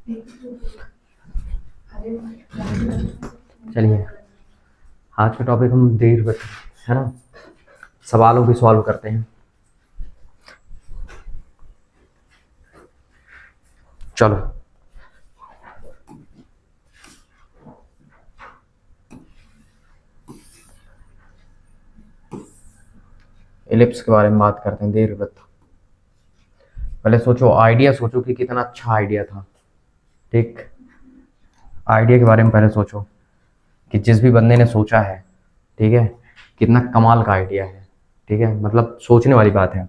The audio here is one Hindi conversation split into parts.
चलिए आज का टॉपिक हम दीर्घवृत्त है ना, सवालों की सॉल्व करते हैं। चलो एलिप्स के बारे में बात करते हैं। दीर्घवृत्त पहले सोचो, आइडिया सोचो कि कितना अच्छा आइडिया था। ठीक, आइडिया के बारे में पहले सोचो कि जिस भी बंदे ने सोचा है, ठीक है, कितना कमाल का आइडिया है। ठीक है, मतलब सोचने वाली बात है।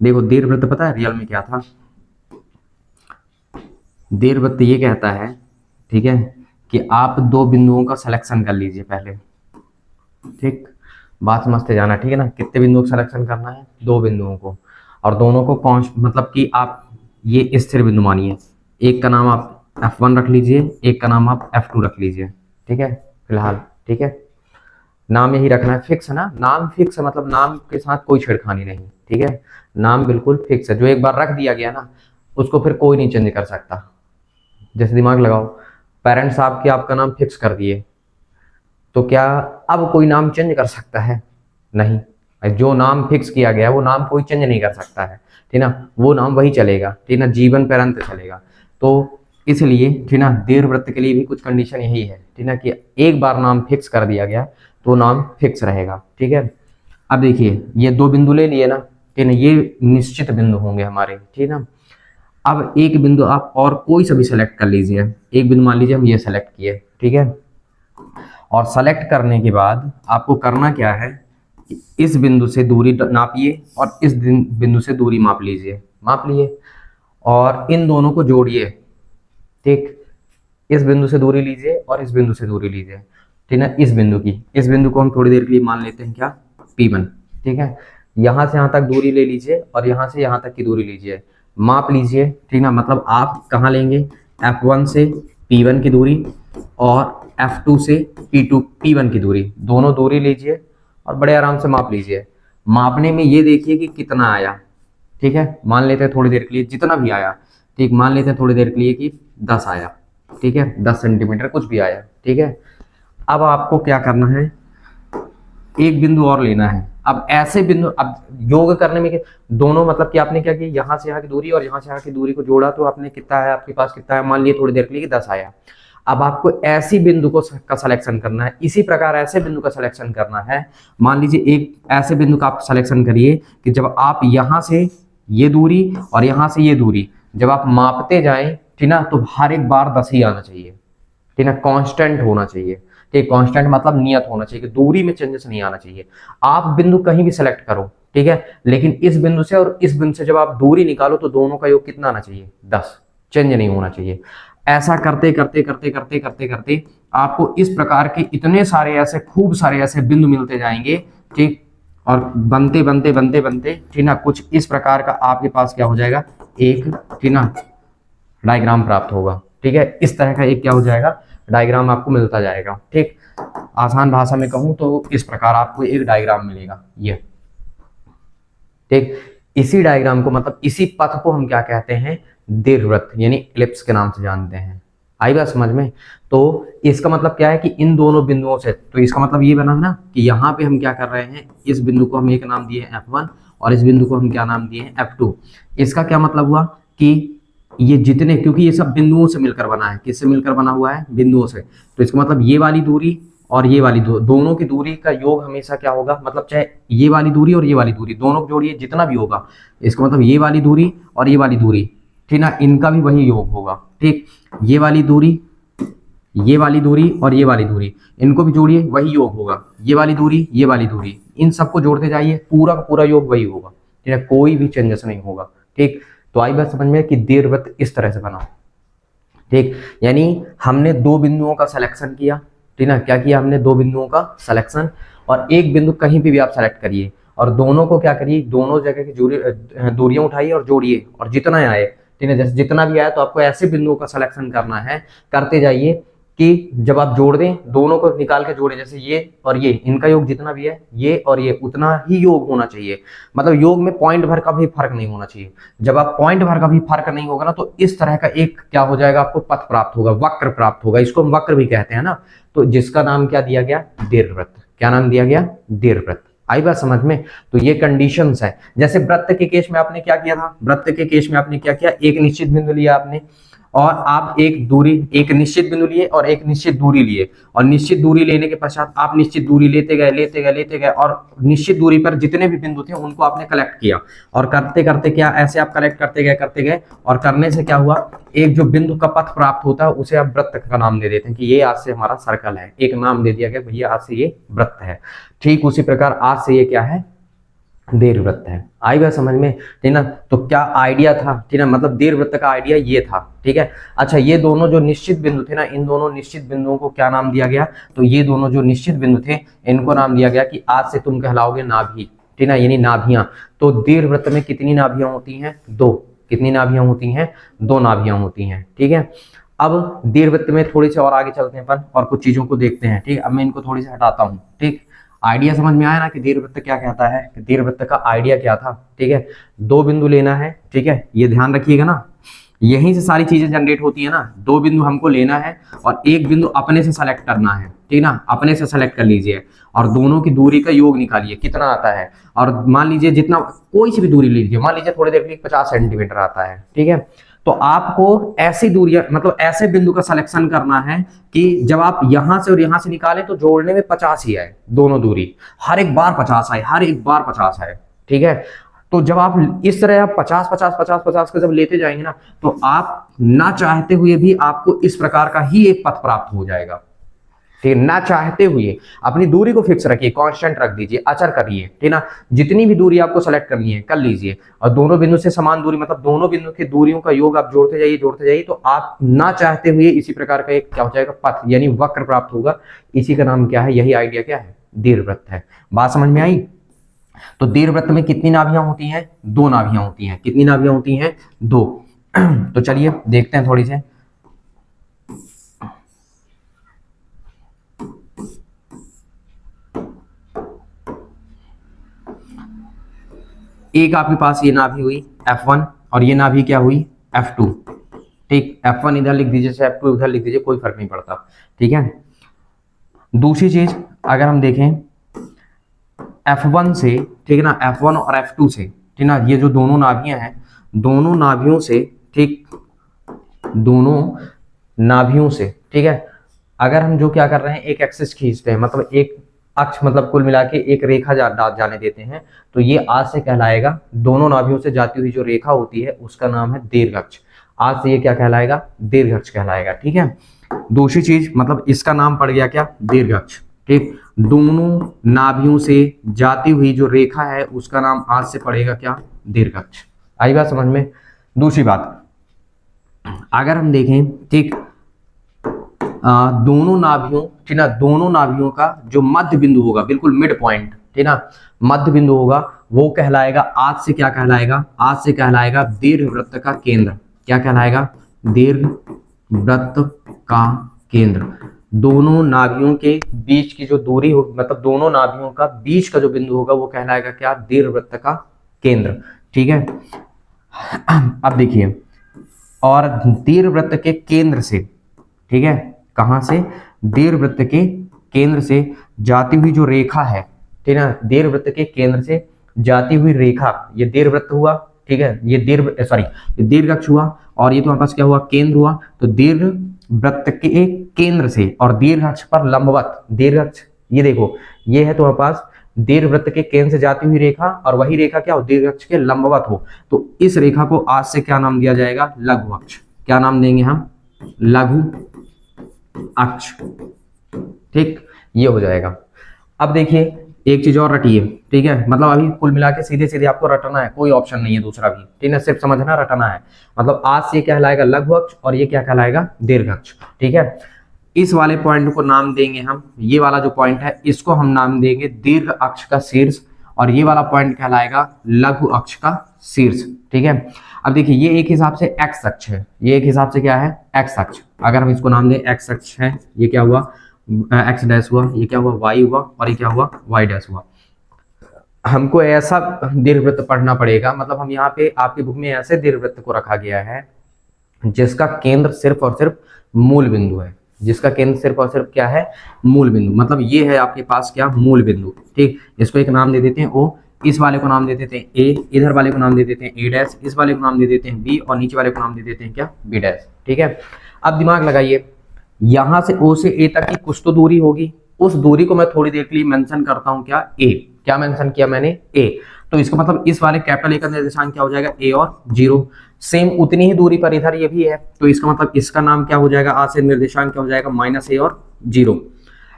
देखो दीर्घवृत्त पता है रियल में क्या था? दीर्घवृत्त ये कहता है, ठीक है, कि आप दो बिंदुओं का सिलेक्शन कर लीजिए पहले। ठीक, बात समझते जाना, ठीक है ना। कितने बिंदुओं का सिलेक्शन करना है? दो बिंदुओं को, और दोनों को कौन, मतलब कि आप ये स्थिर बिंदु मानिए। एक का नाम आप F1 रख लीजिए, एक का नाम आप F2 रख लीजिए। ठीक है, फिलहाल ठीक है, नाम यही रखना है, फिक्स है ना। नाम फिक्स है, मतलब नाम के साथ कोई छेड़खानी नहीं। ठीक है, नाम बिल्कुल फिक्स है। जो एक बार रख दिया गया ना, उसको फिर कोई नहीं चेंज कर सकता। जैसे दिमाग लगाओ, पेरेंट्स आपके आपका नाम फिक्स कर दिए, तो क्या अब कोई नाम चेंज कर सकता है? नहीं। जो नाम फिक्स किया गया वो नाम कोई चेंज नहीं कर सकता है, ठीक ना। वो नाम वही चलेगा, ठीक ना, जीवन पर्यंत चलेगा। तो इसलिए ठीक ना, दीर्घवृत्त के लिए भी कुछ कंडीशन यही है, ठीक ना, कि एक बार नाम फिक्स कर दिया गया तो नाम फिक्स रहेगा। ठीक है, अब देखिए ये दो बिंदु ले लिए ना, ठीक ना, ये निश्चित बिंदु होंगे हमारे, ठीक ना। अब एक बिंदु आप और कोई सा भी सेलेक्ट कर लीजिए। एक बिंदु मान लीजिए हम ये सेलेक्ट किए, ठीक है, और सेलेक्ट करने के बाद आपको करना क्या है, इस बिंदु से दूरी नापिए और इस बिंदु से दूरी माप लीजिए। माप लिए और इन दोनों को जोड़िए। ठीक, इस बिंदु से दूरी लीजिए और इस बिंदु से दूरी लीजिए, ठीक है। इस बिंदु को हम थोड़ी देर के लिए मान लेते हैं क्या, P1। ठीक है, यहां से यहां तक दूरी ले लीजिए और यहां से यहां तक की दूरी लीजिए, माप लीजिए। ठीक ना, मतलब आप कहाँ लेंगे, F1 से P1 की दूरी और F2 से P1 की दूरी, दोनों दूरी लीजिए और बड़े आराम से माप लीजिए। मापने में ये देखिए कि कितना आया। ठीक है, मान लेते हैं थोड़ी देर के लिए जितना भी आया, ठीक, मान लेते हैं थोड़ी देर के लिए कि 10 आया। ठीक है, 10 सेंटीमीटर कुछ भी आया। ठीक है, अब आपको क्या करना है, एक बिंदु और लेना है। अब ऐसे बिंदु, अब योग करने में दोनों, मतलब कि आपने क्या किया, यहाँ से यहाँ की दूरी और यहाँ से यहाँ की दूरी को जोड़ा तो आपने कितना है, आपके पास कितना है, मान लिए थोड़ी देर के लिए 10 आया। अब आपको ऐसी बिंदु को का सिलेक्शन करना है, इसी प्रकार ऐसे बिंदु का सिलेक्शन करना है। मान लीजिए एक ऐसे बिंदु का आप सिलेक्शन करिए कि जब आप यहाँ से ये दूरी और यहाँ से ये दूरी जब आप मापते जाएं, ठीक ना, तो हर एक बार 10 ही आना चाहिए, ठीक है, कांस्टेंट होना चाहिए। ठीक, कांस्टेंट मतलब नियत होना चाहिए कि दूरी में चेंजेस नहीं आना चाहिए। आप बिंदु कहीं भी सिलेक्ट करो, ठीक है, लेकिन इस बिंदु से और इस बिंदु से जब आप दूरी निकालो तो दोनों का योग कितना आना चाहिए, 10, चेंज नहीं होना चाहिए। ऐसा करते करते करते करते करते करते आपको इस प्रकार के इतने सारे ऐसे, खूब सारे ऐसे बिंदु मिलते जाएंगे। ठीक, और बनते बनते बनते बनते, ठीक ना, कुछ इस प्रकार का आपके पास क्या हो जाएगा, एक, ठीक ना, डायग्राम प्राप्त होगा। ठीक है, इस तरह का एक क्या हो जाएगा, डायग्राम आपको मिलता जाएगा। ठीक, आसान भाषा में कहूं तो इस प्रकार आपको एक डायग्राम मिलेगा ये। ठीक, इसी डायग्राम को, मतलब इसी पथ को हम क्या कहते हैं, दीर्घवृत्त यानी एलिप्स के नाम से जानते हैं। आई बात समझ में? तो इसका मतलब क्या है कि इन दोनों बिंदुओं से, तो इसका मतलब ये बना ना कि यहाँ पे हम क्या कर रहे हैं, इस बिंदु को हम एक नाम दिए F1 और इस बिंदु को हम क्या नाम दिए F2। इसका क्या मतलब हुआ कि ये जितने, क्योंकि ये सब बिंदुओं से मिलकर बना है, किससे मिलकर बना हुआ है, बिंदुओं से, तो इसका मतलब ये वाली दूरी और ये वाली दोनों की दूरी का योग हमेशा क्या होगा, मतलब चाहे ये वाली दूरी और ये वाली दूरी दोनों को जोड़िए जितना भी होगा, इसका मतलब ये वाली दूरी और ये वाली दूरी, ठीक ना, इनका भी वही योग होगा। ठीक, ये वाली दूरी, ये वाली दूरी और ये वाली दूरी, इनको भी जोड़िए वही योग होगा। ये वाली दूरी, ये वाली दूरी, इन सबको जोड़ते जाइए, पूरा का पूरा योग वही होगा। ठीक है, कोई भी चेंजेस नहीं होगा। ठीक, तो आई बात समझ में कि दीर्घवृत्त इस तरह से बना। ठीक, यानी हमने दो बिंदुओं का सिलेक्शन किया, ठीक ना, क्या किया हमने, दो बिंदुओं का सिलेक्शन, और एक बिंदु कहीं भी आप सेलेक्ट करिए और दोनों को क्या करिए, दोनों जगह की दूरियां उठाइए और जोड़िए, और जितना आए, ठीक है, जैसे जितना भी आया तो आपको ऐसे बिंदुओं का सिलेक्शन करना है, करते जाइए कि जब आप जोड़ दें, दोनों को निकाल के जोड़ें, जैसे ये और ये, इनका योग जितना भी है, ये और ये उतना ही योग होना चाहिए। मतलब योग में पॉइंट भर का भी फर्क नहीं होना चाहिए। जब आप पॉइंट भर का भी फर्क नहीं होगा ना, तो इस तरह का एक क्या हो जाएगा, आपको पथ प्राप्त होगा, वक्र प्राप्त होगा। इसको हम वक्र भी कहते हैं ना। तो जिसका नाम क्या दिया गया, दीर्घवृत्त। क्या नाम दिया गया, दीर्घवृत्त। आई बात समझ में। तो ये कंडीशंस है। जैसे वृत्त के केस में आपने क्या किया था, वृत्त के केस में आपने क्या किया, एक निश्चित बिंदु लिया आपने, और आप एक निश्चित बिंदु लिए और एक निश्चित दूरी लिए, और निश्चित दूरी लेने के पश्चात आप निश्चित दूरी लेते गए और निश्चित दूरी पर जितने भी बिंदु थे उनको आपने कलेक्ट किया, और करते करते क्या, ऐसे आप कलेक्ट करते गए, और करने से क्या हुआ, एक जो बिंदु का पथ प्राप्त होता है उसे आप वृत्त का नाम दे देते हैं कि ये आज से हमारा सर्कल है, एक नाम दे दिया गया, भैया आज से ये वृत्त है। ठीक उसी प्रकार आज से ये क्या है, दीर्घवृत्त है। आई बात समझ में, ठीक ना। तो क्या आइडिया था, ठीक ना, मतलब दीर्घवृत्त का आइडिया ये था। ठीक है। अच्छा, ये दोनों जो निश्चित बिंदु थे ना, इन दोनों निश्चित बिंदुओं को क्या नाम दिया गया, तो ये दोनों जो निश्चित बिंदु थे इनको नाम दिया गया कि आज से तुम कहलाओगे नाभि, ठीक ना, यानी नाभियां। तो दीर्घवृत्त में कितनी नाभियां होती हैं, दो। कितनी नाभियां होती हैं, दो नाभियां होती हैं। ठीक है। अब दीर्घवृत्त में थोड़ी सी और आगे चलते हैं अपन और कुछ चीजों को देखते हैं। ठीक, अब मैं इनको थोड़ी सी हटाता हूँ। ठीक, आइडिया समझ में आया ना कि दीर्घवृत्त क्या कहता है, कि दीर्घवृत्त का आइडिया क्या था। ठीक है, दो बिंदु लेना है। ठीक है, ये ध्यान रखिएगा ना, यहीं से सारी चीजें जनरेट होती है ना। दो बिंदु हमको लेना है और एक बिंदु अपने से सेलेक्ट करना है, ठीक ना, अपने से सेलेक्ट कर लीजिए और दोनों की दूरी का योग निकालिए कितना आता है। और मान लीजिए जितना, कोई सी भी दूरी लीजिए, मान लीजिए थोड़ी देर के लिए 50 सेंटीमीटर आता है। ठीक है, तो आपको ऐसी दूरियां, मतलब ऐसे बिंदु का सिलेक्शन करना है कि जब आप यहां से और यहां से निकालें तो जोड़ने में 50 ही आए, दोनों दूरी हर एक बार 50 आए, हर एक बार 50 आए। ठीक है, तो जब आप इस तरह आप 50 का जब लेते जाएंगे ना, तो आप ना चाहते हुए भी आपको इस प्रकार का ही एक पथ प्राप्त हो जाएगा। ठीक है, ना चाहते हुए अपनी दूरी को फिक्स रखिए, कांस्टेंट रख दीजिए, अचर करिए। ठीक ना, जितनी भी दूरी आपको सेलेक्ट करनी है कर लीजिए, और दोनों बिंदु से समान दूरी, मतलब दोनों बिंदु की दूरियों का योग आप जोड़ते जाइए, तो आप ना चाहते हुए इसी प्रकार का एक क्या हो जाएगा, पथ यानी वक्र प्राप्त होगा। इसी का नाम क्या है, यही आइडिया क्या है, दीर्घवृत्त है। बात समझ में आई। तो दीर्घवृत्त में कितनी नाभियां होती हैं, दो नाभियां होती हैं। कितनी नाभियां होती हैं, दो। तो चलिए देखते हैं थोड़ी से। एक आपके पास ये नाभि हुई F1 और ये नाभि क्या हुई, F2। ठीक, F1 इधर लिख दीजिए, F2 इधर लिख दीजिए, कोई फर्क नहीं पड़ता। ठीक है। दूसरी चीज अगर हम देखें F1 से, ठीक है ना, F1 और F2 से, ठीक ना, ये जो दोनों नाभियां हैं, दोनों नाभियों से, ठीक, दोनों नाभियों से, ठीक है, अगर हम जो क्या कर रहे हैं, एक एक्सिस खींचते हैं, मतलब एक अक्ष, मतलब कुल मिला के एक रेखा जाने देते हैं, तो ये आज से कहलाएगा, दोनों नाभियों से जाती हुई जो रेखा होती है उसका नाम है दीर्घअक्ष। आज से ये क्या कहलाएगा, दीर्घअक्ष कहलाएगा। ठीक है। दूसरी चीज, मतलब इसका नाम पड़ गया क्या, दीर्घअक्ष। ठीक, दोनों नाभियों से जाती हुई जो रेखा है उसका नाम आज से पड़ेगा क्या, दीर्घअक्ष। आई बात समझ में। दूसरी बात अगर हम देखें, ठीक, दोनों नाभियों, ठीक ना, दोनों नाभियों का जो मध्य बिंदु होगा, बिल्कुल मिड पॉइंट, ठीक ना, मध्य बिंदु होगा, वो कहलाएगा आज से क्या कहलाएगा, आज से कहलाएगा दीर्घवृत्त का केंद्र। क्या कहलाएगा, दीर्घवृत्त का केंद्र। दोनों नाभियों के बीच की जो दूरी हो, मतलब दोनों नाभियों का बीच का जो बिंदु होगा वो कहलाएगा क्या, दीर्घवृत्त का केंद्र। ठीक है। अब देखिए, और दीर्घवृत्त के केंद्र से, ठीक है, कहां से, दीर्घवृत्त के केंद्र से जाती हुई जो रेखा है, ठीक है, दीर्घवृत्त के केंद्र से जाती हुई रेखा, ये दीर्घवृत्त हुआ। ठीक है, ये दीर्घअक्ष हुआ, और ये तुम्हारे पास क्या हुआ, केंद्र हुआ। तो दीर्घवृत्त के केंद्र से और दीर्घअक्ष पर लंबवत, दीर्घअक्ष ये देखो, ये है तुम्हारे पास दीर्घवृत्त के केंद्र से जाती हुई रेखा, और वही रेखा क्या हो, दीर्घअक्ष के लंबवत हो, तो इस रेखा को आज से क्या नाम दिया जाएगा, लघु अक्ष। क्या नाम देंगे हम, लघु अक्ष। ठीक, ये हो जाएगा। अब देखिए एक चीज और रटिए, ठीक है, मतलब अभी कुल मिला के सीधे सीधे आपको रटना है, कोई ऑप्शन नहीं है दूसरा भी, ठीक है, सिर्फ समझना, रटना है। मतलब आज से कहलाएगा लघु अक्ष और ये क्या कहलाएगा, दीर्घअक्ष। ठीक है, इस वाले पॉइंट को नाम देंगे हम, ये वाला जो पॉइंट है इसको हम नाम देंगे दीर्घ अक्ष का शीर्ष, और ये वाला पॉइंट कहलाएगा लघु अक्ष का शीर्ष। ठीक है, अब देखिए ये एक हिसाब से एक्स अक्ष है, ये एक हिसाब से क्या है एक्स अक्ष। अगर हम इसको नाम दें एक्स अक्ष है, ये क्या हुआ एक्स डैश हुआ, ये क्या हुआ वाई हुआ, और ये क्या हुआ वाई डैश हुआ। हमको ऐसा दीर्घवृत्त पढ़ना पड़ेगा, मतलब हम यहाँ पे आपकी बुक में ऐसे दीर्घवृत्त को रखा गया है जिसका केंद्र सिर्फ और सिर्फ मूल बिंदु है, जिसका केंद्र सिर्फ और सिर्फ क्या है मूल बिंदु। मतलब ये है आपके पास क्या मूल बिंदु। ठीक, इसको एक नाम दे देते हैं ओ, इस वाले को नाम दे देते हैं ए, इधर वाले को नाम दे देते हैं ए डैश, इस वाले को नाम दे देते हैं बी, और नीचे वाले को नाम दे देते हैं क्या बी डैश। ठीक है, अब दिमाग लगाइए, यहां से ओ से ए तक की कुछ तो दूरी होगी, उस दूरी को मैं थोड़ी देर के लिए मेंशन करता हूं क्या ए। क्या मेंशन किया मैंने ए, तो इसका मतलब इस वाले कैपिटल ए का निर्देशांक क्या हो जाएगा ए और 0। सेम उतनी ही दूरी पर इधर ये भी है, तो इसका मतलब इसका नाम क्या हो जाएगा, आ से निर्देशांक क्या हो जाएगा -a और 0।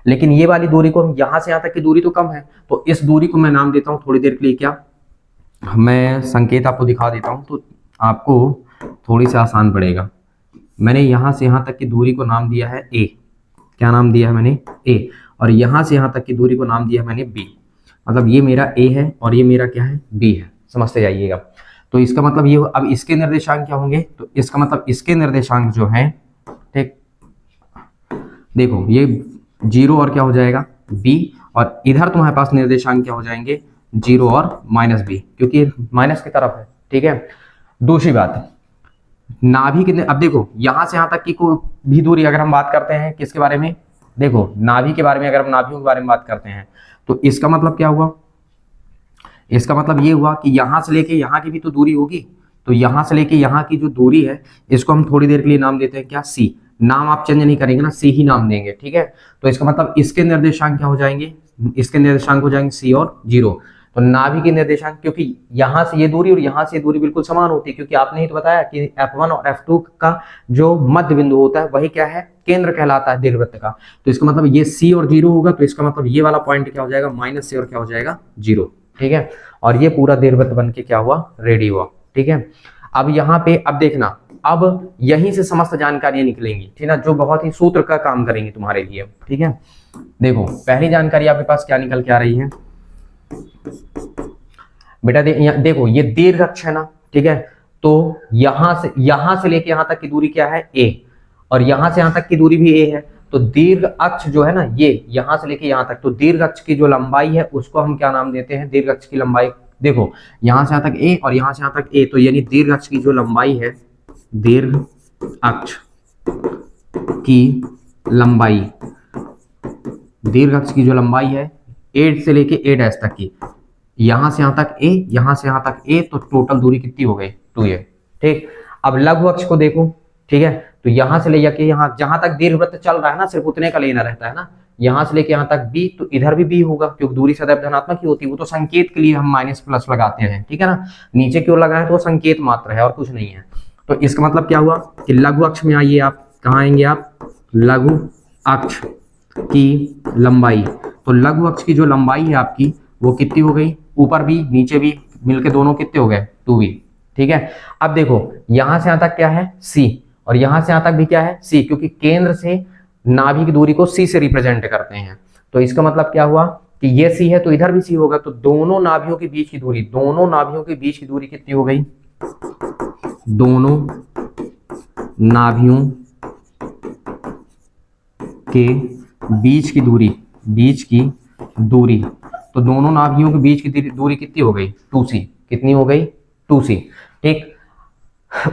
लेकिन ये वाली दूरी को यहां से यहां तक की दूरी तो कम है, तो इस दूरी को मैं नाम देता हूं थोड़ी देर के लिए क्या, मैं संकेत आपको दिखा देता हूं तो आपको थोड़ी सी आसान पड़ेगा। मैंने यहां से यहां तक की दूरी को नाम दिया है ए, क्या नाम दिया है मैंने ए, और यहां से यहां तक की दूरी को नाम दिया है मैंने बी। मतलब ये मेरा ए है और ये मेरा क्या है बी है, समझते जाइएगा। तो इसका मतलब ये, अब इसके निर्देशांक क्या होंगे, तो इसका मतलब इसके निर्देशांक जो है, ठीक देखो ये 0 और क्या हो जाएगा b, और इधर तुम्हारे पास निर्देशांक क्या हो जाएंगे 0 और -b, क्योंकि माइनस की तरफ है। ठीक है, दूसरी बात नाभि के, अब देखो यहां से यहां तक की कोई भी दूरी अगर हम बात करते हैं किसके बारे में, देखो नाभि के बारे में, अगर हम नाभियों के बारे में बात करते हैं तो इसका मतलब क्या हुआ, इसका मतलब ये हुआ कि यहां से लेके यहां की भी तो दूरी होगी, तो यहां से लेके यहां की जो दूरी है इसको हम थोड़ी देर के लिए नाम देते हैं क्या सी। नाम आप चेंज नहीं करेंगे ना, सी ही नाम देंगे। ठीक है, तो इसका मतलब इसके निर्देशांक क्या हो जाएंगे, इसके निर्देशांक हो जाएंगे सी और 0। तो नाभि के निर्देशांक, क्योंकि यहां से ये दूरी और यहां से ये दूरी बिल्कुल समान होती है, क्योंकि आपने ही तो बताया कि F1 और F2 का जो मध्य बिंदु होता है वही क्या है केंद्र कहलाता है दीर्घवृत्त का। तो इसका मतलब ये C और 0 होगा, तो इसका मतलब ये वाला पॉइंट क्या हो जाएगा -c और क्या हो जाएगा 0। ठीक है, और ये पूरा दीर्घवृत्त बन के क्या हुआ रेडी हुआ। ठीक है, अब यहाँ पे अब देखना, अब यहीं से समस्त जानकारियां निकलेंगी, ठीक है, जो बहुत ही सूत्र का काम करेंगी तुम्हारे लिए। ठीक है, देखो पहली जानकारी आपके पास क्या निकल के आ रही है बेटा, देखो ये दीर्घ अक्ष है ना। ठीक है, तो यहां से लेके यहां तक की दूरी क्या है a, और यहां से यहां तक की दूरी भी a है। तो दीर्घ अक्ष जो है ना, ये यहां से लेके यहां तक, तो दीर्घ अक्ष की जो लंबाई है उसको हम क्या नाम देते हैं, दीर्घ अक्ष की लंबाई। देखो यहां से यहां तक a और यहां से यहां तक a, तो यानी दीर्घ अक्ष की जो लंबाई है, दीर्घ अक्ष की लंबाई, दीर्घ अक्ष की जो लंबाई है a से लेके a डैश तक की, यहां से यहां तक a, यहां से यहां तक a, तो टोटल दूरी कितनी हो गई 2a। ठीक, अब लघु अक्ष को देखो। ठीक है, तो यहां से लेके यहां जहां तक दीर्घवृत्त चल रहा है ना, सिर्फ उतने का लेना रहता है ना, यहां से लेके यहां तक b, तो इधर भी b होगा, क्योंकि दूरी सदैव धनात्मक ही होती है। वो तो संकेत के लिए हम माइनस प्लस लगाते हैं, ठीक है ना, नीचे की ओर लगाए तो संकेत मात्र है और कुछ नहीं है। तो इसका मतलब क्या हुआ कि लघु अक्ष में आइए, आप कहाँ आएंगे, आप लघु अक्ष की लंबाई। तो लघु अक्ष की जो लंबाई है आपकी वो कितनी हो गई, ऊपर भी नीचे भी मिलके दोनों कितने हो गए 2b। ठीक है, अब देखो यहां से यहां तक क्या है c, और यहां से यहां तक भी क्या है c, क्योंकि केंद्र से नाभि की दूरी को c से रिप्रेजेंट करते हैं। तो इसका मतलब क्या हुआ कि ये c है तो इधर भी c होगा, तो दोनों नाभियों के बीच की दूरी, दोनों नाभियों के बीच की दूरी कितनी हो गई, दोनों नाभियों के बीच की दूरी, बीच की दूरी, तो दोनों नाभियों के बीच की दूरी कितनी हो गई 2c, कितनी हो गई 2c। ठीक,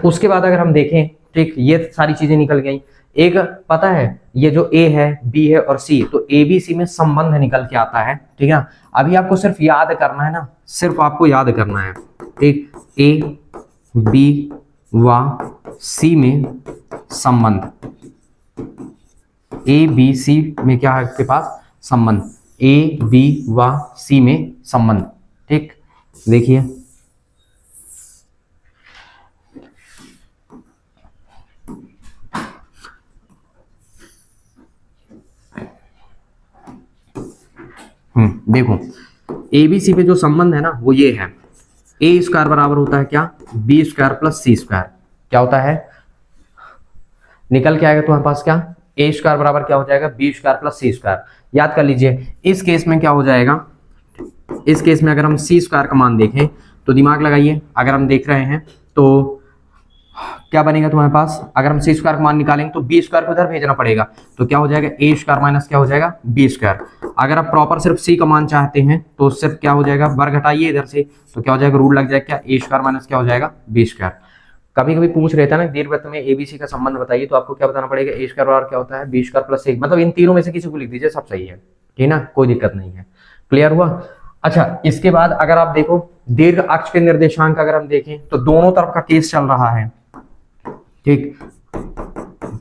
उसके बाद अगर हम देखें, ठीक ये सारी चीजें निकल गई। एक पता है ये जो a है b है और c, तो a b c में संबंध निकल के आता है। ठीक है, अभी आपको सिर्फ याद करना है ना, सिर्फ आपको याद करना है। ठीक, a b व c में संबंध, a b c में क्या है आपके पास संबंध, a b व c में संबंध। ठीक, देखिए देखो ए बी सी पे जो संबंध है ना वो ये है, ए स्क्वायर बराबर होता है क्या बी स्क्वायर प्लस सी स्क्वायर, क्या होता है निकल के आएगा तुम्हारे पास क्या, ए स्क्वायर बराबर क्या हो जाएगा बी स्क्वायर प्लस सी स्क्वायर। याद कर लीजिए, इस केस में क्या हो जाएगा, इस केस में अगर हम सी स्क्वायर का मान देखें तो दिमाग लगाइए, अगर हम देख रहे हैं तो क्या बनेगा तुम्हारे पास, अगर हम सी स्क्वायर का मान निकालेंगे तो बी स्क्वायर को उधर भेजना पड़ेगा, तो क्या हो जाएगा ए स्क्वायर माइनस क्या हो जाएगा बी स्क्वायर। अगर आप प्रॉपर सिर्फ सी का मान चाहते हैं तो सिर्फ क्या हो जाएगा, वर्ग घटाइए इधर से, तो क्या हो जाएगा, रूल लग जाएगा क्या, ए स्क्वायर माइनस क्या हो जाएगा बी स्क्वायर। कभी कभी पूछ रहे थे ना दीर्घवृत्त में एबीसी का संबंध बताइए, तो आपको क्या बताना पड़ेगा, ए स्क्वायर और क्या होता है बी स्क्वायर प्लस ए, मतलब इन तीनों में से किसी को लिख दीजिए, सब सही है, ठीक ना, कोई दिक्कत नहीं है। क्लियर हुआ। अच्छा, इसके बाद अगर आप देखो दीर्घ अक्ष के निर्देशांक अगर हम देखें तो दोनों तरफ का केस चल रहा है, ठीक,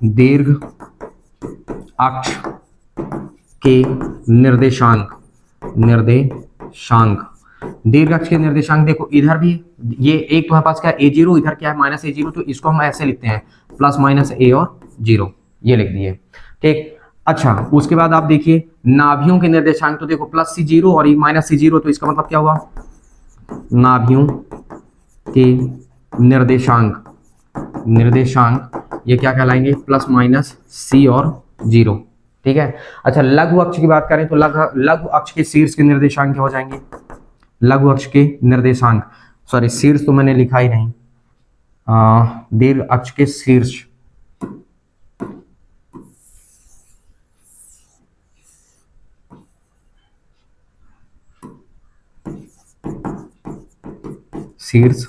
दीर्घ अक्ष के निर्देशांक दीर्घ अक्ष के निर्देशांक देखो इधर भी ये एक तुम्हारे पास क्या है a0, इधर क्या है माइनस a0, तो इसको हम ऐसे लिखते हैं प्लस माइनस a और 0, ये लिख दिए, ठीक। अच्छा, उसके बाद आप देखिए नाभियों के निर्देशांक, तो देखो प्लस C0 और माइनस C0, तो इसका मतलब क्या हुआ, नाभियों के निर्देशांक ये क्या कहलाएंगे, प्लस माइनस C और 0, ठीक है। अच्छा, लघु अक्ष की बात करें तो लघु अक्ष के शीर्ष के निर्देशांक क्या हो जाएंगे, लघु अक्ष के निर्देशांक, सॉरी शीर्ष तो मैंने लिखा ही नहीं, दीर्घ अक्ष के शीर्ष शीर्ष,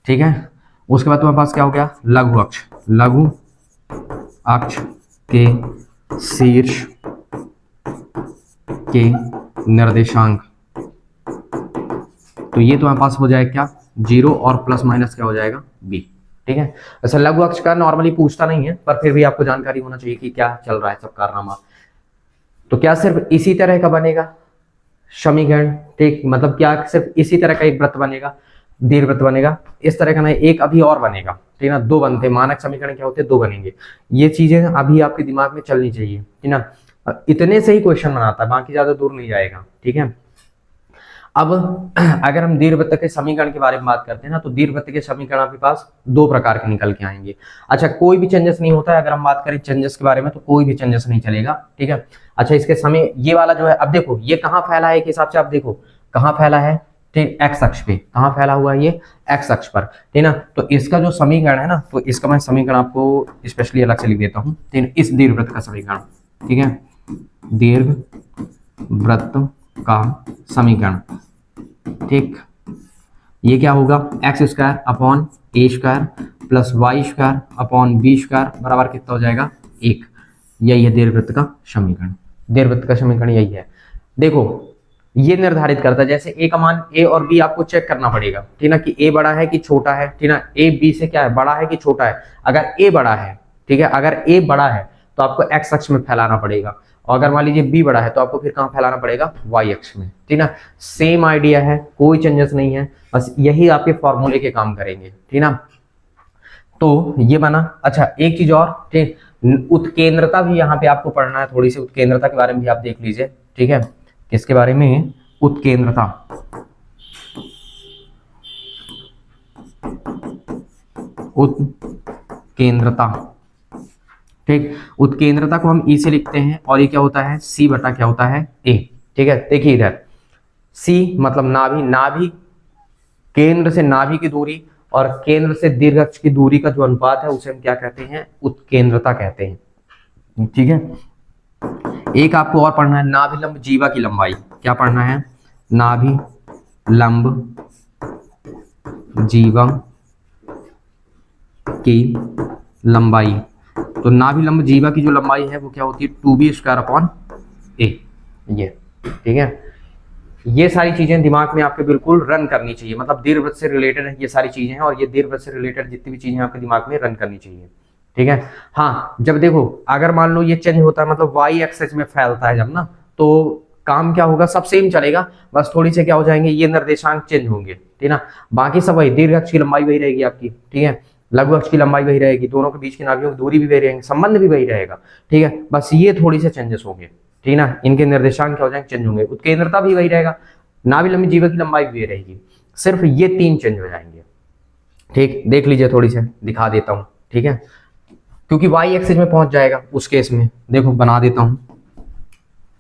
ठीक है। उसके बाद तुम्हारे पास क्या हो गया, लघु अक्ष के शीर्ष के निर्देशांक, तो ये तुम्हारे पास हो जाएगा क्या 0 और प्लस माइनस क्या हो जाएगा b, ठीक है। ऐसा लघु अक्ष का नॉर्मली पूछता नहीं है, पर फिर भी आपको जानकारी होना चाहिए कि क्या चल रहा है सब कारनामा। तो क्या सिर्फ इसी तरह का बनेगा समीकरण, ठीक, मतलब क्या सिर्फ इसी तरह का एक वृत्त बनेगा, दीर्घवृत्त बनेगा, इस तरह का नहीं, एक अभी और बनेगा, ठीक ना, दो बनते, मानक समीकरण क्या होते हैं, दो बनेंगे। ये चीजें अभी आपके दिमाग में चलनी चाहिए, ठीक ना, इतने से ही क्वेश्चन बनाता है, बाकी ज्यादा दूर नहीं जाएगा, ठीक है। अब अगर हम दीर्घवृत्त के समीकरण के बारे में बात करते हैं ना, तो दीर्घवृत्त के समीकरण आपके पास दो प्रकार के निकल के आएंगे। अच्छा, कोई भी चेंजेस नहीं होता है, अगर हम बात करें चेंजेस के बारे में तो कोई भी चेंजेस नहीं चलेगा, ठीक है। अच्छा, इसके समय ये वाला जो है, अब देखो ये कहाँ फैला है, एक हिसाब से आप देखो कहाँ फैला है, ठीक, एक्स अक्ष पे, कहाँ फैला हुआ है ये एक्स अक्ष पर, ठीक ना। तो इसका जो समीकरण है ना, तो इसका मैं समीकरण आपको स्पेशली अलग से लिख देता हूँ, ठीक, इस दीर्घवृत्त का समीकरण, ठीक है, दीर्घवृत्त का समीकरण, ठीक, ये क्या होगा, x square upon a square plus y square upon b square बराबर कितना हो जाएगा 1, यही है दीर्घवृत्त का समीकरण। दीर्घवृत्त का समीकरण यही है। देखो ये निर्धारित करता है, जैसे ए का मान ए और बी आपको चेक करना पड़ेगा, ठीक ना, कि ए बड़ा है कि छोटा है, ठीक ना, ए बी से क्या है, बड़ा है कि छोटा है। अगर ए बड़ा है, ठीक है, अगर ए बड़ा है तो आपको एक्स अक्ष में फैलाना पड़ेगा, और अगर मान लीजिए बी बड़ा है तो आपको फिर कहाँ फैलाना पड़ेगा, वाई अक्ष में, ठीक ना। सेम आइडिया है, कोई चेंजेस नहीं है, बस यही आपके फॉर्मूले के काम करेंगे, ठीक ना। तो ये बना। अच्छा, एक चीज और, ठीक, उत्केंद्रता भी यहाँ पे आपको पढ़ना है, थोड़ी सी उत्केंद्रता के बारे में भी आप देख लीजिए, ठीक है। किसके बारे में, उत्केंद्रता, ठीक, उत्केंद्रता को हम ई से लिखते हैं, और ये क्या होता है सी बटा क्या होता है ए, ठीक है। देखिए इधर सी मतलब नाभि केंद्र से नाभि की दूरी और केंद्र से दीर्घ अक्ष की दूरी का जो अनुपात है उसे हम क्या कहते हैं, उत्केंद्रता कहते हैं, ठीक है। एक आपको और पढ़ना है, नाभिलंब जीवा की लंबाई, क्या पढ़ना है, नाभिलंब जीवा की लंबाई। तो नाभिलंब जीवा की जो लंबाई है वो क्या होती है 2b स्क्वायर अपॉन ए, ये, ठीक है। ये सारी चीजें दिमाग में आपके बिल्कुल रन करनी चाहिए, मतलब दीर्घवृत्त से रिलेटेड ये सारी चीजें हैं, और ये दीर्घवृत्त से रिलेटेड जितनी भी चीजें आपके दिमाग में रन करनी चाहिए, ठीक है। हाँ, जब देखो अगर मान लो ये चेंज होता है, मतलब वाई एक्सेस में फैलता है जब ना, तो काम क्या होगा, सब सेम चलेगा, बस थोड़ी से क्या हो जाएंगे, ये निर्देशांक चेंज होंगे, ठीक ना। बाकी सब वही, दीर्घ अक्ष की लंबाई वही रहेगी आपकी, ठीक है, लघु अक्ष की लंबाई वही रहेगी, दोनों के बीच की नाभियों की दूरी भी वही रहेगी, संबंध भी वही रहेगा, ठीक है। बस ये थोड़ी से चेंजेस होंगे, ठीक ना, इनके निर्देशांक क्या हो जाएंगे, चेंज होंगे। उत्केंद्रता भी वही रहेगा, नाभिलंबी जीवा की लंबाई भी रहेगी, सिर्फ ये 3 चेंज हो जाएंगे, ठीक। देख लीजिए, थोड़ी से दिखा देता हूं, ठीक है, क्योंकि वाई एक्सिस में पहुंच जाएगा उस केस में। देखो बना देता हूं,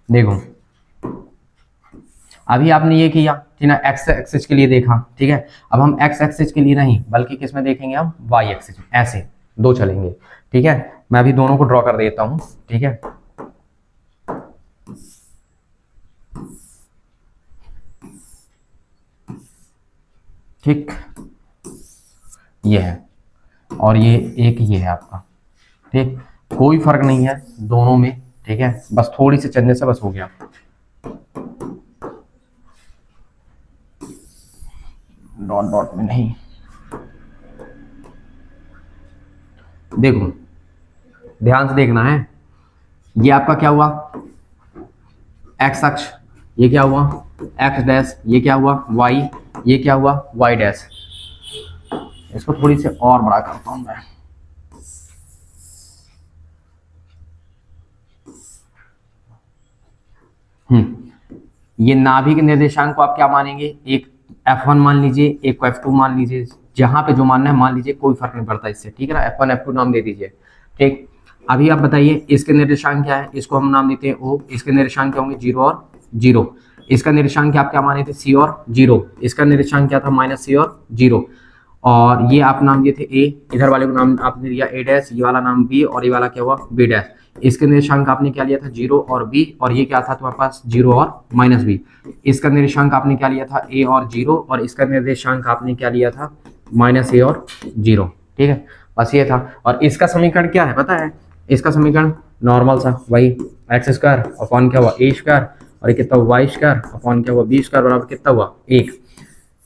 देखो अभी आपने ये किया, ठीक ना, एक्स एक्सिस के लिए देखा, ठीक है। अब हम एक्स एक्सिस के लिए नहीं बल्कि किस में देखेंगे, हम वाई एक्सिस, ऐसे दो चलेंगे, ठीक है। मैं अभी दोनों को ड्रॉ कर देता हूं, ठीक है। ठीक, ये है और ये एक ये है आपका, ठीक। कोई फर्क नहीं है दोनों में, ठीक है, बस थोड़ी सी चेंजेस से बस हो गया। डॉट डॉट में नहीं, देखो ध्यान से देखना है। ये आपका क्या हुआ, एक्स अक्ष, ये क्या हुआ एक्स डैश, ये क्या हुआ वाई, ये क्या हुआ वाई डैश। इसको थोड़ी सी और बड़ा करता हूं मैं, ये नाभि के निर्देशांक को आप क्या मानेंगे, एक F1 मान लीजिए, एक को F2 मान लीजिए, जहां पे जो मानना है मान लीजिए, कोई फर्क नहीं पड़ता इससे, ठीक है ना। F1 F2 नाम दे दीजिए, ठीक। अभी आप बताइए इसके निर्देशांक क्या है, इसको हम नाम देते हैं O, इसके निर्देशांक क्या होंगे 0 और 0। इसका निर्देशांक आप क्या माने थे, C और 0। इसका निर्देशांक क्या था, -C और 0। और ये आप नाम दिए थे A, इधर वाले को नाम आपने दिया A डैश, ये वाला नाम B और ये वाला क्या हुआ B डैश। इसके निर्देशांक आपने क्या लिया था 0 और B, और ये क्या था तुम्हारे पास 0 और -B। इसका निर्देशांक आपने क्या लिया था A और 0, और इसका निर्देशांक आपने क्या लिया था -A और 0, ठीक है। बस ये था। और इसका समीकरण क्या है पता है, इसका समीकरण नॉर्मल सा वही x² अपॉन क्या हुआ a², और ये कितना हुआ y² अपॉन क्या हुआ b² बराबर कितना हुआ 1।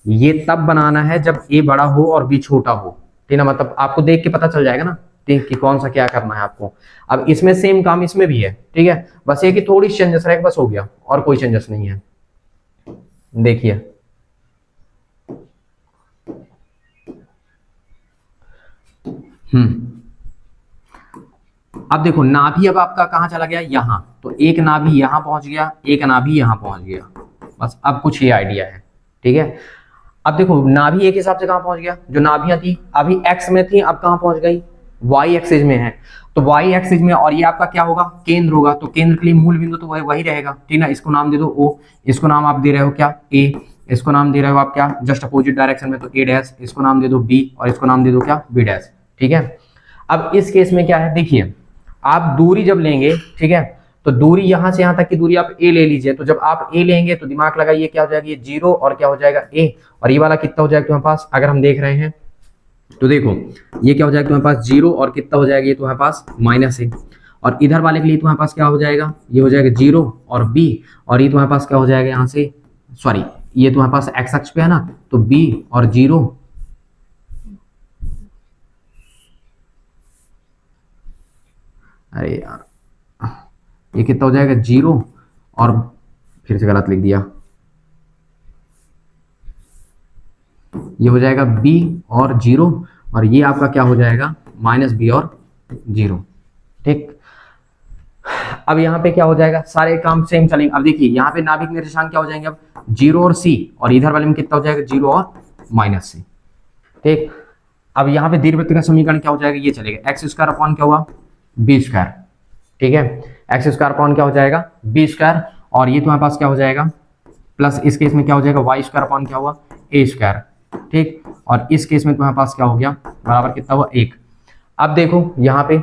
ये तब बनाना है जब a बड़ा हो और b छोटा हो, ठीक है ना। मतलब आपको देख के पता चल जाएगा ना, ठीक, कि कौन सा क्या करना है आपको। अब इसमें सेम काम इसमें भी है, ठीक है, बस ये कि थोड़ी चेंजेस रहेगा, बस हो गया, और कोई चेंजेस नहीं है। देखिए अब देखो नाभि अब आपका कहां चला गया, यहां, तो एक नाभि यहां पहुंच गया, एक नाभि यहां पहुंच गया, बस अब कुछ ये आइडिया है, ठीक है। अब देखो नाभि एक हिसाब से कहां पहुंच गया, जो नाभियां थी अभी एक्स में थी, अब कहां पहुंच गई वाई एक्सिस में है, तो वाई एक्सिस में, और ये आपका क्या होगा केंद्र होगा, तो केंद्र के लिए मूल बिंदु तो वही रहेगा, ठीक ना। इसको नाम दे दो ओ, इसको नाम आप दे रहे हो क्या ए, इसको नाम दे रहे हो आप क्या जस्ट अपोजिट डायरेक्शन में, तो ए डैश, इसको नाम दे दो बी, और इसको नाम दे दो क्या बी डैश, ठीक है। अब इस केस में क्या है, देखिए आप दूरी जब लेंगे, ठीक है, तो दूरी यहां से यहां तक की दूरी आप a ले लीजिए, तो जब आप a लेंगे तो दिमाग लगाइए क्या हो जाएगा, ये 0 और क्या हो जाएगा a, और ये वाला कितना हो जाएगा तुम्हारे पास, अगर हम देख रहे हैं तो देखो ये क्या हो जाएगा तुम्हारे पास 0 और कितना हो जाएगा ये तुम्हारे पास -a, और इधर वाले के लिए तुम्हारे पास क्या हो जाएगा, ये हो जाएगा 0 और b, और ये तुम्हारे पास क्या हो जाएगा यहाँ से, सॉरी ये तुम्हारे पास x अक्ष पे है ना, तो b और 0, अरे यार ये कितना हो जाएगा 0, और फिर से गलत लिख दिया, ये हो जाएगा b और 0, और ये आपका क्या हो जाएगा -b और 0, ठीक। अब यहाँ पे क्या हो जाएगा, सारे काम सेम चलेंगे। अब देखिए यहाँ पे नाभिक निर्देशांक क्या हो जाएंगे, अब 0 और c, और इधर वाले में कितना हो जाएगा 0 और -c, ठीक। अब यहाँ पे दीर्घवृत्त का समीकरण क्या हो जाएगा, ये चलेगा x² अपॉन क्या हुआ b², ठीक है, x² अपॉन क्या हो जाएगा b², और ये तुम्हारे पास क्या हो जाएगा प्लस इस केस में क्या हो जाएगा y² अपॉन क्या हुआ a², ठीक। और इस केस में तुम्हारे पास क्या हो गया बराबर कितना हुआ 1। अब देखो यहाँ पे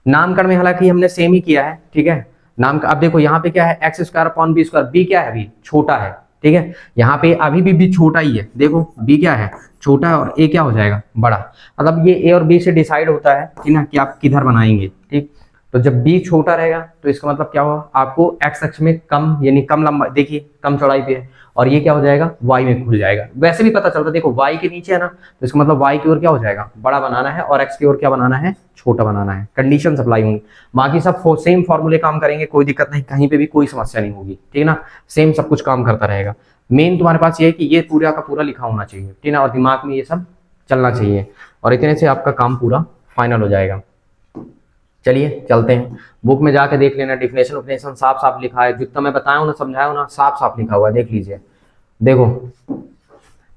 नामकरण में हालांकि हमने सेम ही किया है, ठीक है, नाम का। अब देखो यहाँ पे क्या है x² अपॉन b², b क्या है अभी छोटा है, ठीक है, यहाँ पे अभी भी b छोटा ही है, देखो b क्या है छोटा है, और a क्या हो जाएगा बड़ा, मतलब ये a और b से डिसाइड होता है कि ना कि आप किधर बनाएंगे, ठीक। तो जब b छोटा रहेगा तो इसका मतलब क्या होगा, आपको x अक्ष में कम यानी कम लंबाई, देखिए कम चौड़ाई पे है, और ये क्या हो जाएगा y में खुल जाएगा। वैसे भी पता चलता है, देखो y के नीचे है ना, तो इसका मतलब y की ओर क्या हो जाएगा बड़ा बनाना है, और x की ओर क्या बनाना है छोटा बनाना है, कंडीशन अप्लाई होंगी। बाकी सब सेम फॉर्मूले काम करेंगे, कोई दिक्कत नहीं, कहीं पे भी कोई समस्या नहीं होगी, ठीक है ना, सेम सब कुछ काम करता रहेगा। मेन तुम्हारे पास ये है कि ये पूरा का पूरा लिखा होना चाहिए, ठीक है ना, और दिमाग में ये सब चलना चाहिए, और इतने से आपका काम पूरा फाइनल हो जाएगा। चलिए चलते हैं, बुक में जाके देख लेना, डिफिनेशन उफिनेशन साफ साफ लिखा है, जितना मैं बताया हूँ ना समझाया हूँ ना साफ साफ लिखा हुआ है, देख लीजिए। देखो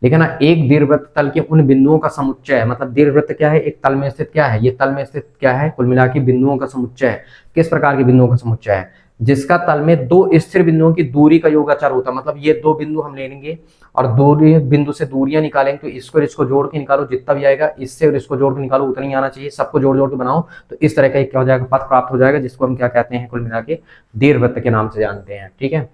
ठीक है ना, एक दीर्घवृत्त तल के उन बिंदुओं का समुच्चय है, मतलब दीर्घवृत्त क्या है, एक तल में स्थित क्या है, ये तल में स्थित क्या है, कुल मिला के बिंदुओं का समुच्चय है। किस प्रकार के बिंदुओं का समुच्चय है, जिसका तल में दो स्थिर बिंदुओं की दूरी का योग अचर होता है। मतलब ये दो बिंदु हम लेंगे और दूरी बिंदु से दूरियां निकालेंगे, तो इसको और इसको जोड़ के निकालो, जितना भी आएगा इससे और इसको जोड़ के निकालो उतना ही आना चाहिए। सबको जोड़ जोड़ के बनाओ तो इस तरह का एक क्या हो जाएगा, पथ प्राप्त हो जाएगा, जिसको हम क्या कहते हैं, कुल मिला के दीर्घवृत्त के नाम से जानते हैं। ठीक है,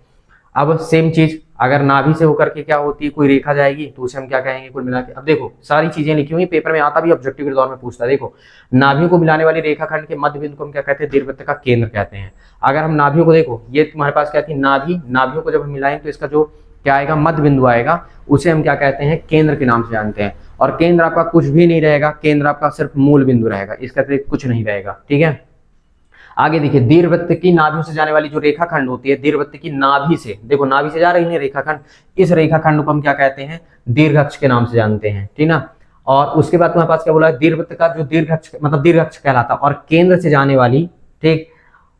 अब सेम चीज अगर नाभि से होकर के क्या होती है, कोई रेखा जाएगी तो उसे हम क्या कहेंगे, कुल मिला के। अब देखो सारी चीजें लिखी हुई पेपर में, आता भी ऑब्जेक्टिव के दौर में पूछता है। देखो नाभियों को मिलाने वाली रेखाखंड के मध्य बिंदु को हम क्या कहते हैं, दीर्घवृत्त का केंद्र कहते हैं। अगर हम नाभियों को देखो, ये तुम्हारे पास क्या थी नाभि, नाभियों को जब हम मिलाएं तो इसका जो क्या आएगा, मध्य बिंदु आएगा, उसे हम क्या कहते हैं, केंद्र के नाम से जानते हैं। और केंद्र आपका कुछ भी नहीं रहेगा, केंद्र आपका सिर्फ मूल बिंदु रहेगा, इसका अतिरिक्त कुछ नहीं रहेगा। ठीक है, आगे देखिए, दीर्घवृत्त की नाभियों से जाने वाली जो रेखाखंड होती है, दीर्घवृत्त की नाभि से, देखो नाभि से जा रही है रेखाखंड, इस रेखाखंड को हम क्या कहते हैं, दीर्घअक्ष के नाम से जानते हैं। ठीक ना, और उसके बाद तुम्हारे पास क्या बोला है, दीर्घवृत्त का जो दीर्घअक्ष मतलब दीर्घअक्ष कहलाता है, और केंद्र से जाने वाली, ठीक,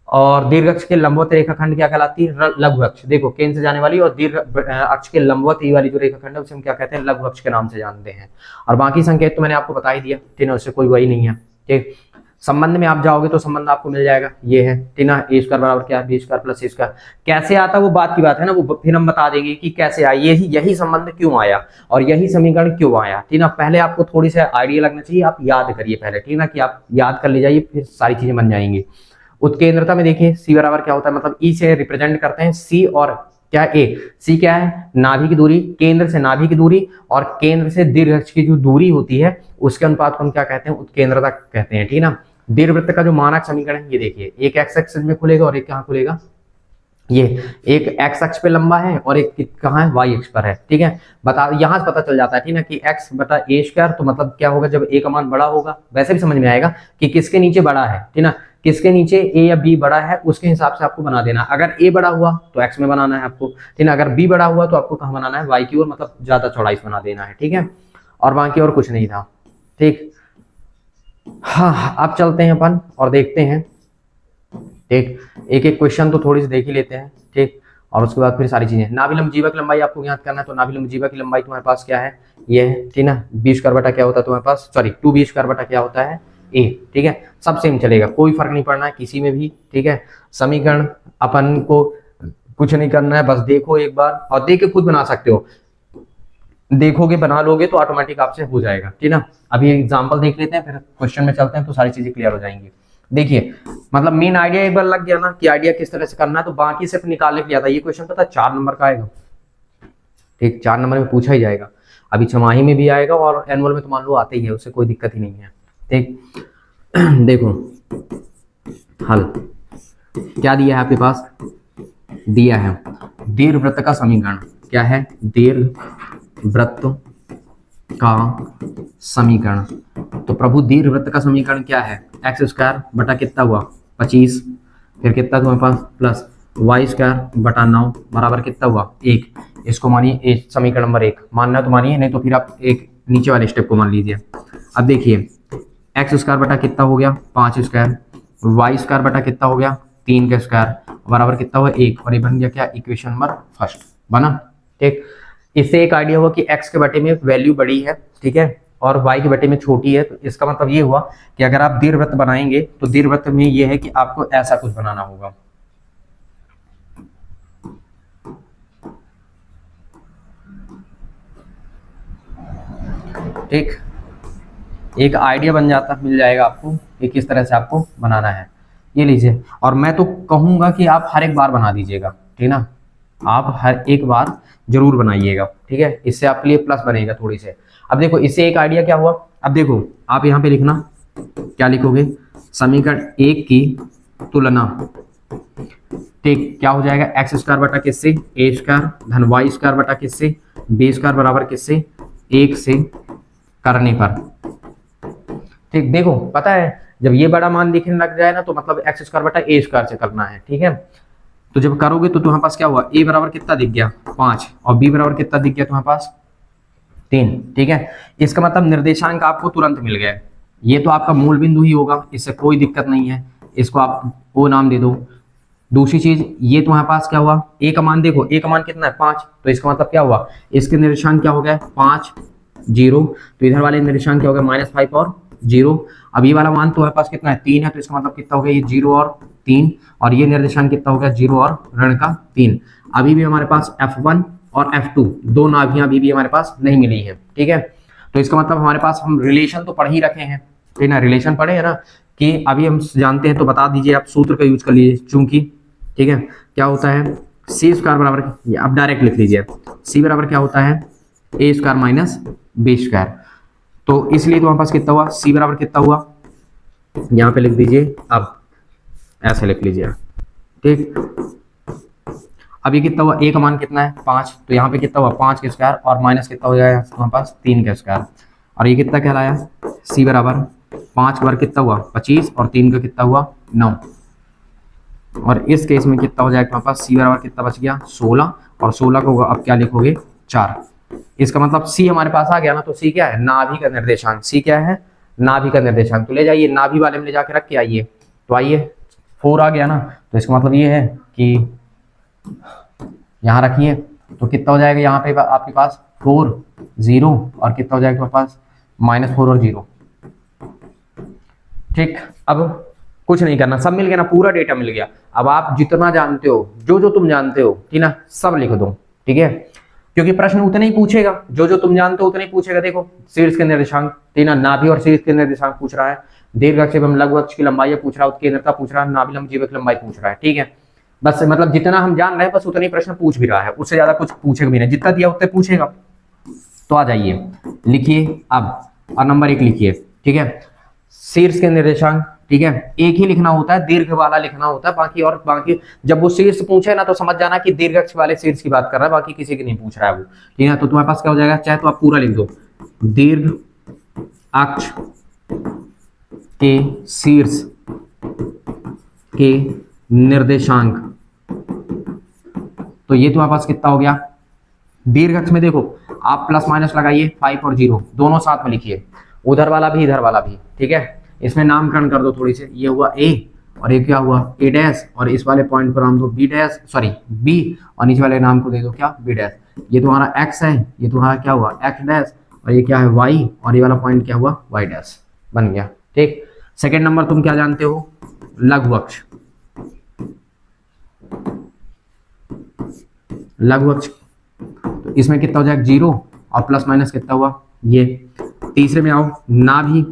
और दीर्घअक्ष के लंबवत रेखाखंड क्या कहलाती है, लघु अक्ष। देखो केंद्र से जाने वाली और दीर्घ अक्ष के लंबवत ये वाली जो रेखाखंड है उसे हम क्या कहते हैं, लघु अक्ष के नाम से जानते हैं। और बाकी संकेत तो मैंने आपको बता ही दिया, ठीक है, उससे कोई वही नहीं है। ठीक, संबंध में आप जाओगे तो संबंध आपको मिल जाएगा, ये है, ठीक ना, ए स्क्वायर बराबर क्या है, बी स्क्वायर प्लस सी स्क्वायर। कैसे आता वो बात की बात है ना, वो फिर हम बता देंगे कि कैसे आया, यही संबंध क्यों आया और यही समीकरण क्यों आया। ठीक ना, पहले आपको थोड़ी सा आइडिया लगना चाहिए, आप याद करिए पहले, ठीक ना, कि आप याद कर ले जाइए, फिर सारी चीजें बन जाएंगी। उत्केंद्रता में देखिए सी बराबर क्या होता है, मतलब ई से रिप्रेजेंट करते हैं सी और क्या ए, सी क्या है, नाभि की दूरी, केंद्र से नाभि की दूरी और केंद्र से दीर्घअक्ष की जो दूरी होती है उसके अनुपात को हम क्या कहते हैं, उत्केंद्रता कहते हैं। ठीक ना, दीर्घवृत्त का जो मानक समीकरण ये देखिए, एक एक्स एक्सिस में खुलेगा और एक कहाँ खुलेगा, ये एक एक्स अक्ष पे लंबा है और एक कहाँ है, वाई अक्ष पर है। ठीक है, बता यहां से पता चल जाता है, ठीक ना, कि एक्स बटा ए स्क्वायर, तो मतलब क्या होगा, जब ए का मान बड़ा होगा, वैसे भी समझ में आएगा कि किसके नीचे बड़ा है, ठीक ना, किसके नीचे ए या बी बड़ा है, उसके हिसाब से आपको बना देना। अगर ए बड़ा हुआ तो एक्स में बनाना है आपको, ठीक ना, अगर बी बड़ा हुआ तो आपको कहाँ बनाना है, वाई की ओर, मतलब ज्यादा चौड़ाई से बना देना है। ठीक है, और बाकी और कुछ नहीं था। ठीक, हाँ अब चलते हैं अपन और देखते हैं, ठीक, एक एक क्वेश्चन तो थोड़ी सी देख ही लेते हैं। ठीक, और उसके बाद फिर सारी चीजें, नाभि जीवा की लंबाई आपको ज्ञात करना है, तो नाभि जीवा की लंबाई तुम्हारे पास क्या है, ये है, ठीक ना, बी स्क्वायर बटा क्या होता है तुम्हारे पास, सॉरी 2b स्क्वायर बटा क्या होता है, ए। ठीक है, सब सेम चलेगा, कोई फर्क नहीं पड़ना है किसी में भी। ठीक है, समीकरण अपन को कुछ नहीं करना है, बस देखो एक बार और देख के खुद बना सकते हो, देखोगे बना लोगे तो ऑटोमेटिक आपसे हो जाएगा। ठीक ना, अभी एग्जांपल देख लेते हैं फिर क्वेश्चन में चलते हैं, तो सारी चीजें क्लियर हो जाएंगी। देखिए मतलब मेन आइडिया एक बार लग गया ना कि आइडिया किस तरह से करना है, तो बाकी सिर्फ निकालने के लिए आता है। ये क्वेश्चन पता है 4 नंबर का आएगा, ठीक, 4 नंबर में पूछा ही जाएगा, अभी छमाही में भी आएगा और एनुअल में तो मान लो आते ही है, उससे कोई दिक्कत ही नहीं है। ठीक, देखो हल क्या दिया है आपके पास, दिया है दीर्घवृत्त का समीकरण, क्या है, दीर्घवृत्त का समीकरण। तो प्रभु दीर्घवृत्त का समीकरण क्या है, एक्स स्क्वायर बटा कितना हुआ 25, फिर कितना तुम्हारे पास प्लस वाई स्क्वायर बटा 9 बराबर कितना हुआ 1। इसको मानिए समीकरण नंबर 1 मानना तो मानिए, नहीं तो फिर आप एक नीचे वाले स्टेप को मान लीजिए। अब देखिए एक्स स्क्वायर बटा कितना हो गया 5 स्क्वायर, वाई स्क्वायर बटा कितना हो गया 3 का स्क्वायर बराबर कितना हुआ 1, और ये बन गया क्या, इक्वेशन नंबर फर्स्ट बना। ठीक, इससे एक आइडिया हुआ कि x के बटे में वैल्यू बड़ी है, ठीक है, और y के बटे में छोटी है, तो इसका मतलब ये हुआ कि अगर आप दीर्घवृत्त बनाएंगे तो दीर्घवृत्त में ये है कि आपको ऐसा कुछ बनाना होगा। ठीक, एक आइडिया बन जाता, मिल जाएगा आपको कि किस तरह से आपको बनाना है। ये लीजिए, और मैं तो कहूंगा कि आप हर एक बार बना दीजिएगा, ठीक ना, आप हर एक बार जरूर बनाइएगा। ठीक है, इससे आपके लिए प्लस बनेगा थोड़ी से। अब देखो इससे एक आइडिया क्या हुआ, अब देखो आप यहाँ पे लिखना, क्या लिखोगे, समीकरण 1 की तुलना, ठीक, क्या हो जाएगा, एक्स स्क्वायर बटा किससे, ए स्क्वायर धन वाई स्क्वायर बटा किससे, बी स्क्वायर बराबर किससे 1 से करने पर। ठीक, देखो पता है जब ये बड़ा मान दिखने लग जाए ना तो मतलब एक्स स्क्वायर बटा ए स्क्वायर से करना है। ठीक है, तो जब करोगे तो तुम्हारे पास क्या हुआ, a बराबर कितना दिख गया 5 और b बराबर कितना दिख गया तुम्हारे पास 3। ठीक है, इसका मतलब निर्देशांक आपको तुरंत मिल गया, ये तो आपका मूल बिंदु ही होगा, इससे कोई दिक्कत नहीं है, इसको आप ओ नाम दे दो। दूसरी चीज ये तुम्हारे पास क्या हुआ, a का मान देखो, a का मान कितना है 5, तो इसका मतलब क्या हुआ, इसके निर्देशांक क्या हो गया 5 0, तो इधर वाले निर्देशांक क्या हो गया -5 और 0। अब ये वाला मान तुम्हारे पास कितना है 3 है, तो इसका मतलब कितना हो गया ये 0 और 3, और ये निर्देशांक कितना हो गया 0 और ऋण का 3। अभी भी हमारे पास F1 और F2 दो नाभियां अभी भी हमारे पास नहीं मिली है, ठीक है। तो इसका मतलब हमारे पास हम रिलेशन तो पढ़ ही रखे हैं, ठीक ना, रिलेशन पढ़े है ना, कि अभी हम जानते हैं तो बता दीजिए, आप सूत्र का यूज कर लीजिए चूंकि, ठीक है। क्या होता है सी स्क्वायर बराबर, अब डायरेक्ट लिख लीजिए, सी बराबर क्या होता है ए स्क्वायर माइनस बी स्क्वायर। तो इसलिए तो हमारे पास कितना हुआ सी बराबर कितना हुआ, यहाँ पे लिख दीजिए, अब ऐसे लिख लीजिए, ठीक। अब ये कितना हुआ ए का मान कितना है 5, तो यहाँ पे कितना हुआ 5 का स्क्वायर और माइनस कितना हो जाएगा हमारे पास 3 का स्क्वायर, और ये कितना कहलाया सी बराबर 5 बार कितना हुआ 25 और 3 का कितना हुआ 9, और इस केस में कितना हो जाएगा हमारे पास सी बराबर कितना बच गया 16, और 16 को अब क्या लिखोगे 4। इसका मतलब सी हमारे पास आ गया ना, तो सी क्या है नाभि का निर्देशांक, सी क्या है नाभि का निर्देशांक। तो ले जाइए नाभि वाले में ले जाके रख के आइए, तो आइए 4 आ गया ना, तो इसका मतलब ये है कि यहाँ रखिए, तो कितना हो जाएगा यहाँ पे आपके पास 4 0 और कितना हो जाएगा आपके पास -4 और 0, ठीक। अब कुछ नहीं करना, सब मिल गया ना, पूरा डेटा मिल गया। अब आप जितना जानते हो, जो जो तुम जानते हो, ठीक ना, सब लिख दो, ठीक है, क्योंकि प्रश्न उतने ही पूछेगा, जो जो तुम जानते हो उतने ही पूछेगा। देखो शीर्ष के निर्देशांक, ठीक ना, नाभि और शीर्ष के निर्देशांक पूछ रहा है, दीर्घ अक्ष एवं लघु अक्ष की लंबाई पूछ रहा है, उत्केंद्रता पूछ रहा है, नाभि लंब जीवा की लंबाई पूछ रहा है, ठीक है। बस मतलब जितना हम जान रहे हैं बस उतने ही प्रश्न पूछ भी रहा है, उससे ज्यादा कुछ पूछेगा भी नहीं, जितना दिया उतने पूछेगा। तो आ जाइए लिखिए अब, और नंबर 1 लिखिए, ठीक है, शीर्ष के निर्देशांक, ठीक है, एक ही लिखना होता है, दीर्घ वाला लिखना होता है, बाकी जब वो शीर्ष पूछे ना तो समझ जाना कि दीर्घ अक्ष वाले शीर्ष की बात कर रहा है, बाकी किसी की नहीं पूछ रहा है वो, ठीक है। तो तुम्हारे पास क्या हो जाएगा, चाहे तो आप पूरा लिख दो, दीर्घ अक्ष के शीर्ष के निर्देशांक, तो ये तुम्हारे पास कितना हो गया, दीर्घ अक्ष में देखो आप प्लस माइनस लगाइए 5 और 0 दोनों साथ में लिखिए, उधर वाला भी इधर वाला भी, ठीक है। इसमें नामकरण कर दो थोड़ी से, ये हुआ ए और ये क्या हुआ ए डैश, और इस वाले पॉइंट पर नाम दो बी डैश, सॉरी बी, और नीचे वाले नाम को दे दो क्या बी डैश। ये तुम्हारा एक्स है, ये तुम्हारा क्या हुआ एक्स डैश, और ये क्या है वाई, और ये वाला पॉइंट क्या हुआ वाई डैश, बन गया, ठीक। सेकेंड नंबर तुम क्या जानते हो लघु अक्ष, लघु अक्ष, तो इसमें कितना हो जाएगा 0 और प्लस माइनस कितना हुआ ये। तीसरे में आओ नाभि,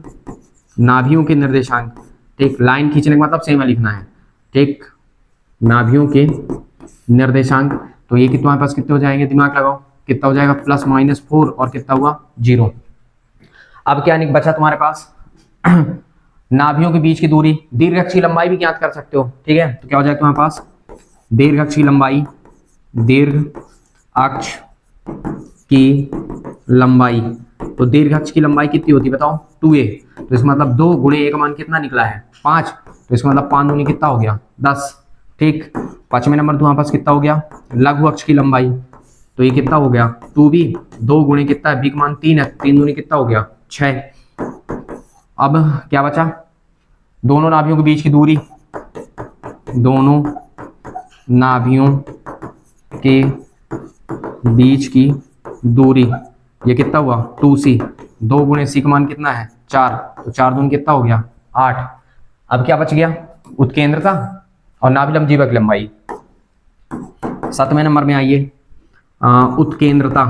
नाभियों के निर्देशांक, ठीक, लाइन खींचने का मतलब सेम है लिखना है, ठीक, नाभियों के निर्देशांक, तो ये तुम्हारे पास कितने हो जाएंगे दिमाग लगाओ, कितना हो जाएगा +-4 और कितना हुआ 0। अब क्या बचा तुम्हारे पास नाभियों के बीच की दूरी, दीर्घ अक्ष की लंबाई भी ज्ञात कर सकते हो, ठीक है। तो क्या हो जाएगा तुम्हारे पास दीर्घ अक्ष की लंबाई, दीर्घ अक्ष की लंबाई, तो दीर्घ अक्ष की लंबाई कितनी होती है बताओ 2a, तो इसका मतलब 2 गुणे a का मान कितना निकला है 5, तो इसका मतलब 5 दूनी कितना हो गया 10, ठीक। 5वें नंबर तुम्हारे पास कितना हो गया लघु अक्ष की लंबाई, तो ये कितना हो गया 2b, 2 गुणे कितना है b का मान 3 है, 3 दूनी कितना हो गया 6। अब क्या बचा दोनों नाभियों के बीच की दूरी, दोनों नाभियों के बीच की दूरी, ये कितना हुआ 2c, 2 गुणे c का मान कितना है 4, तो 4 दूनी कितना हो गया 8। अब क्या बच गया उत्केंद्रता और नाभि लंब जीवा की लंबाई। 7वें नंबर में आइए उत्केंद्रता,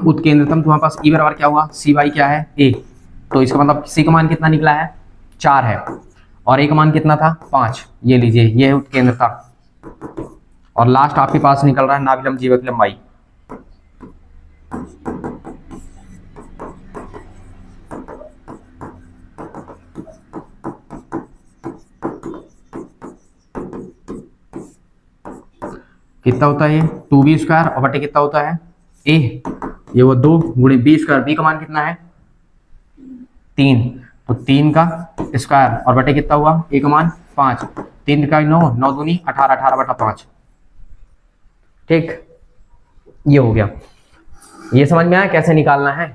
उत्केंद्रतम तुम्हारे पास ई बराबर क्या हुआ सी बाई क्या है ए, तो इसका मतलब सी का मान कितना निकला है 4 है और ए का मान कितना था 5, ये लीजिए ये है उत्केंद्रता। और लास्ट आपके पास निकल रहा है नाभि लंब जीवा की लंबाई। कितना होता है ये 2b² और बटे कितना होता है a, ये वो 2 गुणे b², b का मान कितना है 3, तो 3 का स्क्वायर और बटे कितना हुआ a का मान 5, 3 का 9, 9 दूनी 18, 18/5, ठीक। ये हो गया, ये समझ में आया कैसे निकालना है।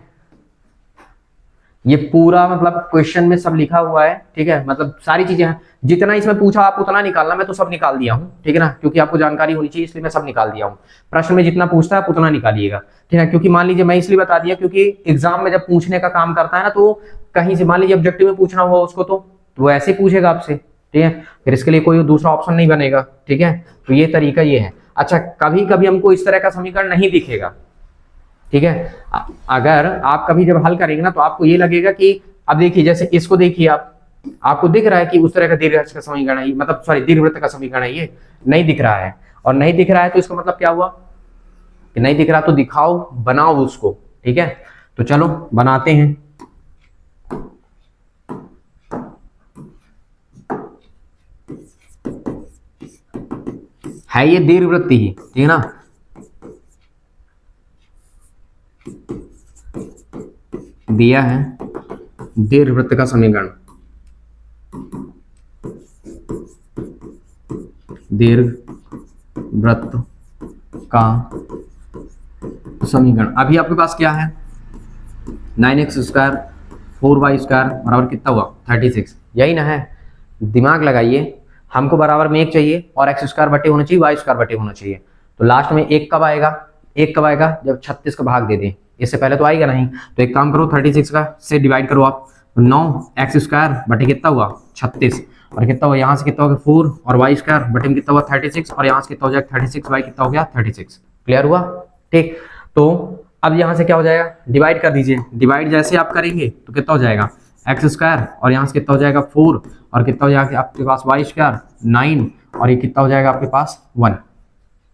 ये पूरा मतलब क्वेश्चन में सब लिखा हुआ है, ठीक है, मतलब सारी चीजें हैं, जितना इसमें पूछा आप उतना निकालना, मैं तो सब निकाल दिया हूँ, ठीक है ना, क्योंकि आपको जानकारी होनी चाहिए इसलिए मैं सब निकाल दिया हूँ। प्रश्न में जितना पूछता है आप उतना निकालिएगा, ठीक है, क्योंकि मान लीजिए मैं इसलिए बता दिया क्योंकि एग्जाम में जब पूछने का काम करता है ना, तो कहीं से मान लीजिए ऑब्जेक्टिव में पूछना हुआ उसको तो वो ऐसे पूछेगा आपसे, ठीक है, फिर इसके लिए कोई दूसरा ऑप्शन नहीं बनेगा, ठीक है। तो ये तरीका ये है। अच्छा, कभी कभी हमको इस तरह का समीकरण नहीं दिखेगा, ठीक है, अगर आप कभी जब हल करेंगे ना तो आपको ये लगेगा कि अब देखिए जैसे इसको देखिए आप, आपको दिख रहा है कि उस तरह का दीर्घवृत्त का समीकरण है, मतलब सॉरी दीर्घवृत्त का समीकरण है, ये नहीं दिख रहा है, और नहीं दिख रहा है तो इसका मतलब क्या हुआ कि नहीं दिख रहा, तो दिखाओ, बनाओ उसको, ठीक है। तो चलो बनाते हैं। है ये दीर्घवृत्त ही, ठीक है ना, दिया है दीर्घवृत्त का समीकरण, दीर्घवृत्त का समीकरण। अभी आपके पास क्या है, 9x² 4y² बराबर कितना हुआ 36, यही ना है। दिमाग लगाइए, हमको बराबर में 1 चाहिए और x² बटे होना चाहिए, y² बटे होना चाहिए। तो लास्ट में 1 कब आएगा, 1 कब आएगा जब 36 का भाग दे दें, इससे पहले तो आएगा नहीं। तो एक काम करो 36 का से डिवाइड करो आप, 9x² बटे कितना हुआ 36, और कितना हुआ यहाँ से कितना हो गया 4, और y² बटे में कितना हुआ 36, और यहाँ से कितना हो जाएगा 36 y कितना हो गया 36। क्लियर हुआ, ठीक। तो अब यहाँ से क्या हो जाएगा, डिवाइड कर दीजिए, डिवाइड जैसे आप करेंगे तो कितना हो जाएगा x², और यहाँ से कितना हो जाएगा 4, और कितना हो जाएगा आपके पास y² 9, और ये कितना हो जाएगा आपके पास 1।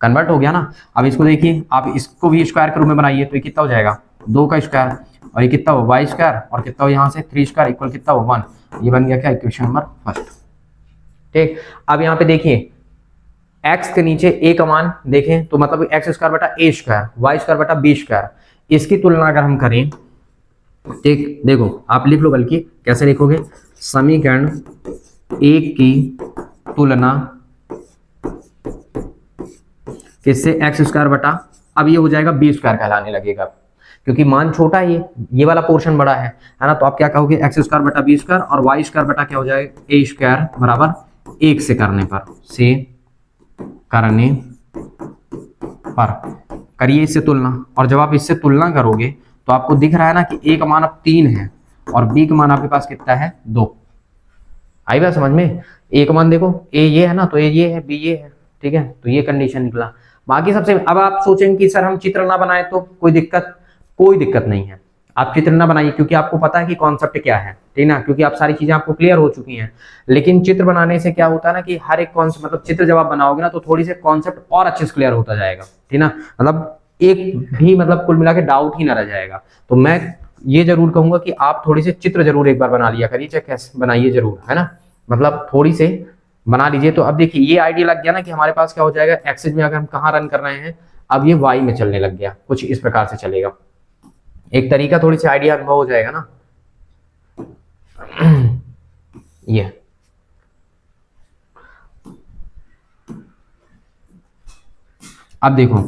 कन्वर्ट हो गया ना। अब इसको देखिए, आप इसको भी स्क्वायर के रूप में बनाइए तो ये कितना हो जाएगा 2 का स्क्वायर, और ये कितना हो y², और कितना हो यहाँ से 3² इक्वल कितना हो 1। ये बन गया क्या इक्वेशन नंबर फर्स्ट, ठीक। अब यहाँ पे देखिए x के नीचे a का मान देखें तो मतलब x² बटा a², y² बटा b², इसकी तुलना अगर हम करें, ठीक, देखो आप लिख लो, बल्कि कैसे लिखोगे, समीकरण 1 की तुलना किससे, x² बटा, अब ये हो जाएगा b² कहलाने लगेगा क्योंकि मान छोटा है, ये वाला पोर्शन बड़ा है ना। तो आप क्या कहोगे x² बटा b² और y² बटा क्या हो जाएगा a² बराबर 1 से करने पर करिए इससे तुलना, और जब आप इससे तुलना करोगे तो आपको दिख रहा है ना कि a का मान अब 3 है और b का मान आपके पास कितना है 2। आई बात समझ में, a का मान देखो, a ये है ना, तो a ये है, b ये है, ठीक है। तो ये कंडीशन निकला। बाकी सबसे, अब आप सोचेंगे कि सर हम चित्र ना बनाए तो कोई दिक्कत नहीं है, आप चित्र ना बनाइए क्योंकि आपको पता है कि कॉन्सेप्ट क्या है, ठीक ना, क्योंकि आप सारी चीजें आपको क्लियर हो चुकी हैं। लेकिन चित्र बनाने से क्या होता है ना कि हर एक कॉन्सेप्ट, मतलब चित्र जब आप बनाओगे ना तो थोड़ी से कॉन्सेप्ट और अच्छे से क्लियर होता जाएगा, ठीक ना, मतलब एक भी मतलब कुल मिला के डाउट ही ना रह जाएगा। तो मैं ये जरूर कहूंगा कि आप थोड़ी से चित्र जरूर एक बार बना लिया करिए, चाहे कैसे बनाइए जरूर, है ना, मतलब थोड़ी से बना लीजिए। तो अब देखिए ये आइडिया लग गया ना कि हमारे पास क्या हो जाएगा, एक्सेस में अगर हम कहाँ रन कर रहे हैं, अब ये वाई में चलने लग गया, कुछ इस प्रकार से चलेगा, एक तरीका थोड़ी सी आइडिया अनुभव हो जाएगा ना। ये अब देखो,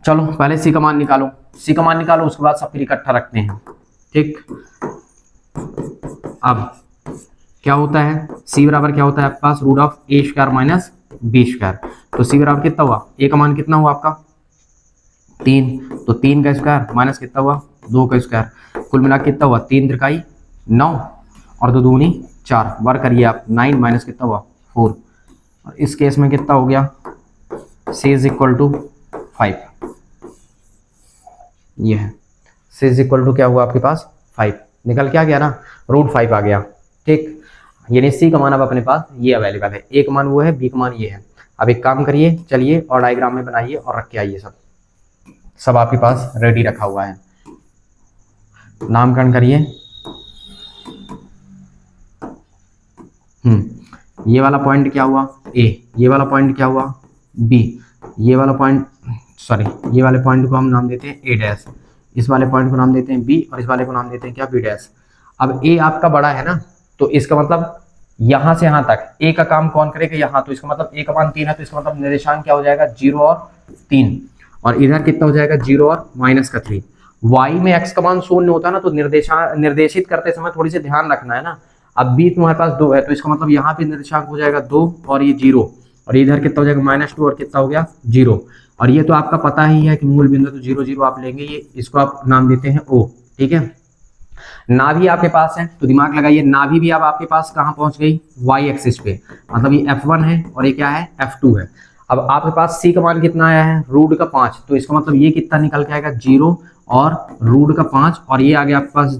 चलो पहले सी का मान निकालो, सी का मान निकालो, उसके बाद सब फिर इकट्ठा रखते हैं, ठीक। अब क्या होता है, सी बराबर क्या होता है आपके पास √a² माइनस b²। तो सी बराबर कितना हुआ, a का मान कितना हुआ आपका 3, तो 3 का स्क्वायर माइनस कितना हुआ 2 का स्क्वायर, कुल मिला कितना हुआ 3 त्रिकाई 9 और 2 दूनी 4, वर्क करिए आप, 9 माइनस कितना हुआ 4, और इस केस में कितना हो गया c इज इक्वल टू 5। ये है c इज इक्वल टू क्या हुआ आपके पास 5, निकल के आ गया ना, √5 आ गया, ठीक। यानी सी का मान अब अपने पास ये अवेलेबल है, ए का मान वो है, बी का मान ये है। अब एक काम करिए, चलिए और डायग्राम में बनाइए और रख के आइए, सब आपके पास रेडी रखा हुआ है। नामकरण करिए, ये वाला पॉइंट क्या हुआ ए, ये वाला पॉइंट क्या हुआ बी, ये वाला पॉइंट सॉरी ये वाले पॉइंट को हम नाम देते हैं a', इस वाले पॉइंट को नाम देते हैं b, और इस वाले को नाम देते हैं क्या b'। अब a आपका बड़ा है ना, तो इसका मतलब यहां से यहां तक a का काम कौन करेगा यहाँ, तो इसका मतलब a का मान 3 है, तो इसका मतलब निर्देशांक क्या हो जाएगा 0 और 3। और इधर कितना हो जाएगा 0 और माइनस का 3। y में x का मान शून्य होता है ना, तो निर्देशित करते समय थोड़ी सी ध्यान रखना है ना। अब b तुम्हारे पास 2 है, तो इसका मतलब यहाँ पे निर्देशांक हो जाएगा 2 और ये 0, और इधर कितना हो जाएगा -2 और कितना हो गया 0। और ये तो आपका पता ही है कि मूल बिंदु तो 0 0 आप लेंगे, ये इसको आप नाम देते हैं O। ठीक है, नाभि आपके पास है तो दिमाग लगाइए, नाभि भी अब आपके पास कहाँ पहुंच गई, y एक्सिस पे, मतलब ये F1 है और ये क्या है F2 है। अब आपके पास c का मान कितना आया है √5, तो इसका मतलब ये कितना निकल के आएगा 0 और √5, और ये आ गया आपके पास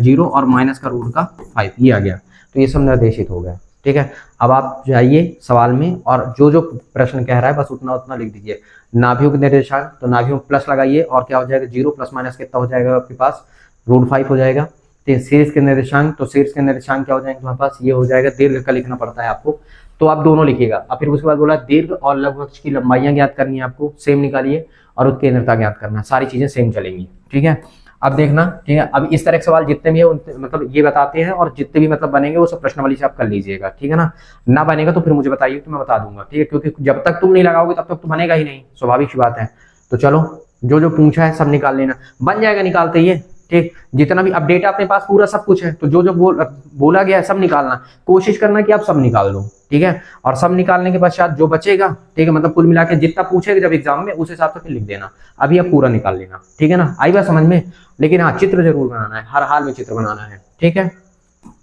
0 और माइनस का √5, ये आ गया। तो ये सब निर्देशित हो गया। ठीक है, अब आप जाइए सवाल में और जो जो प्रश्न कह रहा है बस उतना उतना लिख दीजिए। नाभियों के निर्देशांक, तो नाभियों में प्लस लगाइए और क्या हो जाएगा 0 प्लस माइनस कितना हो जाएगा आपके पास √5 हो जाएगा। तो शीर्ष के निर्देशांक, तो शीर्ष के निर्देशांक क्या हो जाएंगे तुम्हारे पास, ये हो जाएगा, दीर्घ का लिखना पड़ता है आपको, तो आप दोनों लिखिएगा। अब फिर उसके बाद बोला दीर्घ और लघु अक्ष की लंबाइयां ज्ञात करनी है आपको, सेम निकालिए और उत्केंद्रता ज्ञात करना है, सारी चीजें सेम चलेंगी। ठीक है, अब देखना। ठीक है, अब इस तरह के सवाल जितने भी है मतलब ये बताते हैं, और जितने भी मतलब बनेंगे वो सब प्रश्नावली से आप कर लीजिएगा। ठीक है ना बनेगा तो फिर मुझे बताइए तो मैं बता दूंगा। ठीक है, क्योंकि जब तक तुम नहीं लगाओगे तब तक तो बनेगा ही नहीं, स्वाभाविक सी बात है। तो चलो जो जो पूछा है सब निकाल लेना, बन जाएगा निकालते ही। ठीक, जितना भी अपडेट अपने पास पूरा सब कुछ है, तो जो जो बोला गया है सब निकालना, कोशिश करना कि आप सब निकाल दो। ठीक है, और सब निकालने के पश्चात जो बचेगा, ठीक है, मतलब कुल मिला के जितना पूछेगा जब एग्जाम में उस हिसाब से फिर लिख देना, अभी आप पूरा निकाल लेना। ठीक है ना, आई बात समझ में। लेकिन हाँ, चित्र जरूर बनाना है, हर हाल में चित्र बनाना है। ठीक है,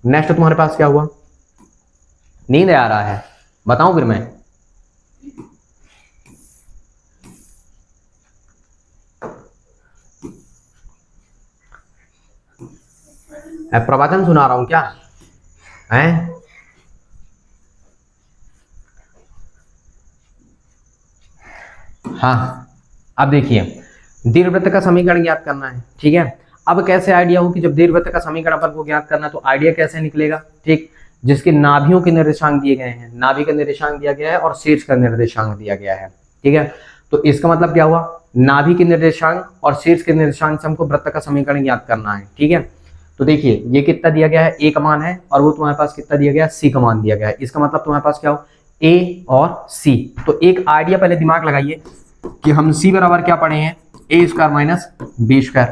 नेक्स्ट तुम्हारे पास क्या हुआ, नींद आ रहा है, बताऊं फिर मैं। प्रवचन सुना रहा हूं क्या है? हाँ, अब देखिए दीर्घवृत्त का समीकरण ज्ञात करना है। ठीक है, अब कैसे आइडिया हो कि जब दीर्घवृत्त का समीकरण अपन को ज्ञात करना है तो आइडिया कैसे निकलेगा। ठीक, जिसके नाभियों के निर्देशांक दिए गए हैं, नाभि का निर्देशांक दिया गया है और शीर्ष का निर्देशांक दिया गया है। ठीक है, तो इसका मतलब क्या हुआ, नाभि के निर्देशांक और शीर्ष के निर्देशांक से हमको वृत्त का समीकरण ज्ञात करना है। ठीक है, तो देखिए ये कितना दिया गया है, a का मान है, और वो तुम्हारे पास कितना दिया गया है, c का मान दिया गया है। इसका मतलब तुम्हारे पास क्या हो, a और c। तो एक आइडिया पहले दिमाग लगाइए कि हम c बराबर क्या पढ़े हैं, a² माइनस b²,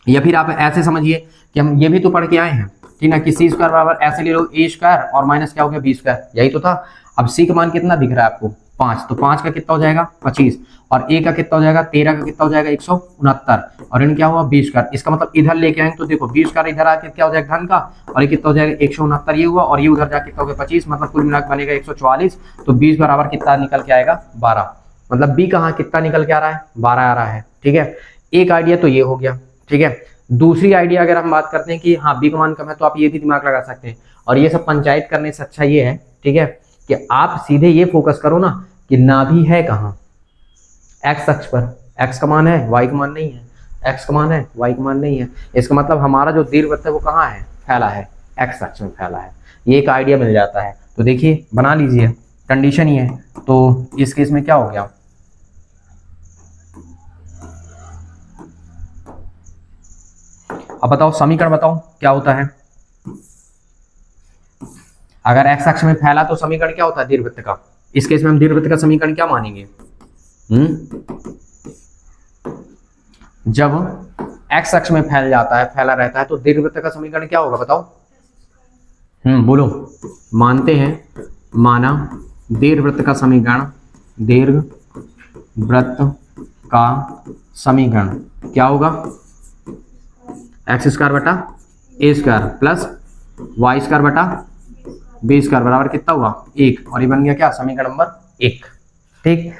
या फिर आप ऐसे समझिए कि हम ये भी तो पढ़ के आए हैं, ठीक ना, कि c² बराबर ऐसे ले लो a² और माइनस क्या हो गया b², यही तो था। अब c का मान कितना दिख रहा है आपको 5, तो 5 का कितना हो जाएगा 25, और a का कितना हो जाएगा 13 का कितना हो जाएगा 169, और इन क्या हुआ 20²। इसका मतलब इधर लेके आएंगे तो देखो 20² इधर आके क्या हो जाएगा घन का, और ये कितना हो जाएगा 169 ये हुआ, और ये उधर जाके कितना हो गया 25, मतलब कुल मिलाकर बनेगा 144। तो 20 बराबर कितना निकल के आएगा 12, मतलब b कहाँ कितना निकल के आ रहा है 12 आ रहा है। ठीक है, एक आइडिया तो ये हो गया। ठीक है, दूसरी आइडिया अगर हम बात करते हैं कि हाँ b का मान कम है, तो आप ये भी दिमाग लगा सकते हैं, और ये सब पंचायत करने से अच्छा ये है, ठीक है, कि आप सीधे ये फोकस करो ना कि नाभि है कहाँ, एक्स अक्ष पर, एक्स का मान है वाई का मान नहीं है, एक्स का मान है वाई का मान नहीं है। इसका मतलब हमारा जो दीर्घवृत्त है वो कहाँ है, फैला है, एक्स अक्ष में फैला है। ये एक आइडिया मिल जाता है। तो देखिए बना लीजिए, कंडीशन ही है। तो इस केस में क्या हो गया, अब बताओ समीकरण बताओ क्या होता है। अगर एक्स अक्ष में फैला तो समीकरण क्या होता है दीर्घवृत्त का, इस केस में हम दीर्घवृत्त का समीकरण क्या मानेंगे, जब एक्स अक्ष में फैल जाता है, फैला रहता है, तो दीर्घवृत्त का समीकरण क्या होगा बताओ। बोलो, मानते हैं, माना दीर्घवृत्त का समीकरण, दीर्घवृत्त का समीकरण क्या होगा, x² बटा a² प्लस y² बटा b² बराबर कितना हुआ 1, और ये बन गया क्या समीकरण नंबर 1। ठीक,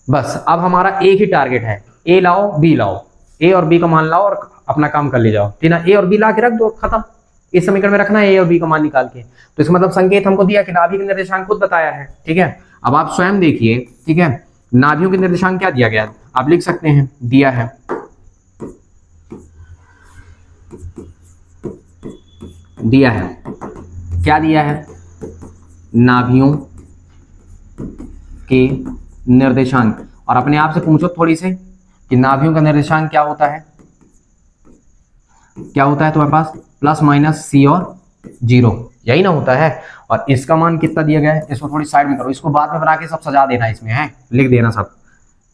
बस अब हमारा एक ही टारगेट है, a लाओ b लाओ, a और b का मान लाओ और अपना काम कर ले जाओ। ठीक ना, a और b ला के रख दो, खत्म। इस समीकरण में रखना है a और b का मान निकाल के, तो इसका मतलब संकेत हमको दिया कि नाभि के निर्देशांक खुद बताया है। ठीक है, अब आप स्वयं देखिए। ठीक है, नाभियों के निर्देशांक क्या दिया गया है, आप लिख सकते हैं, दिया है क्या दिया है, नाभियों के निर्देशांक। और अपने आप से पूछो थोड़ी से कि नाभियों का निर्देशांक क्या होता है, क्या होता है तुम्हारे पास, प्लस माइनस c और 0, यही ना होता है। और इसका मान कितना दिया गया है, इसको थोड़ी साइड में करो, इसको बाद में बना के सब सजा देना, इसमें है लिख देना सब।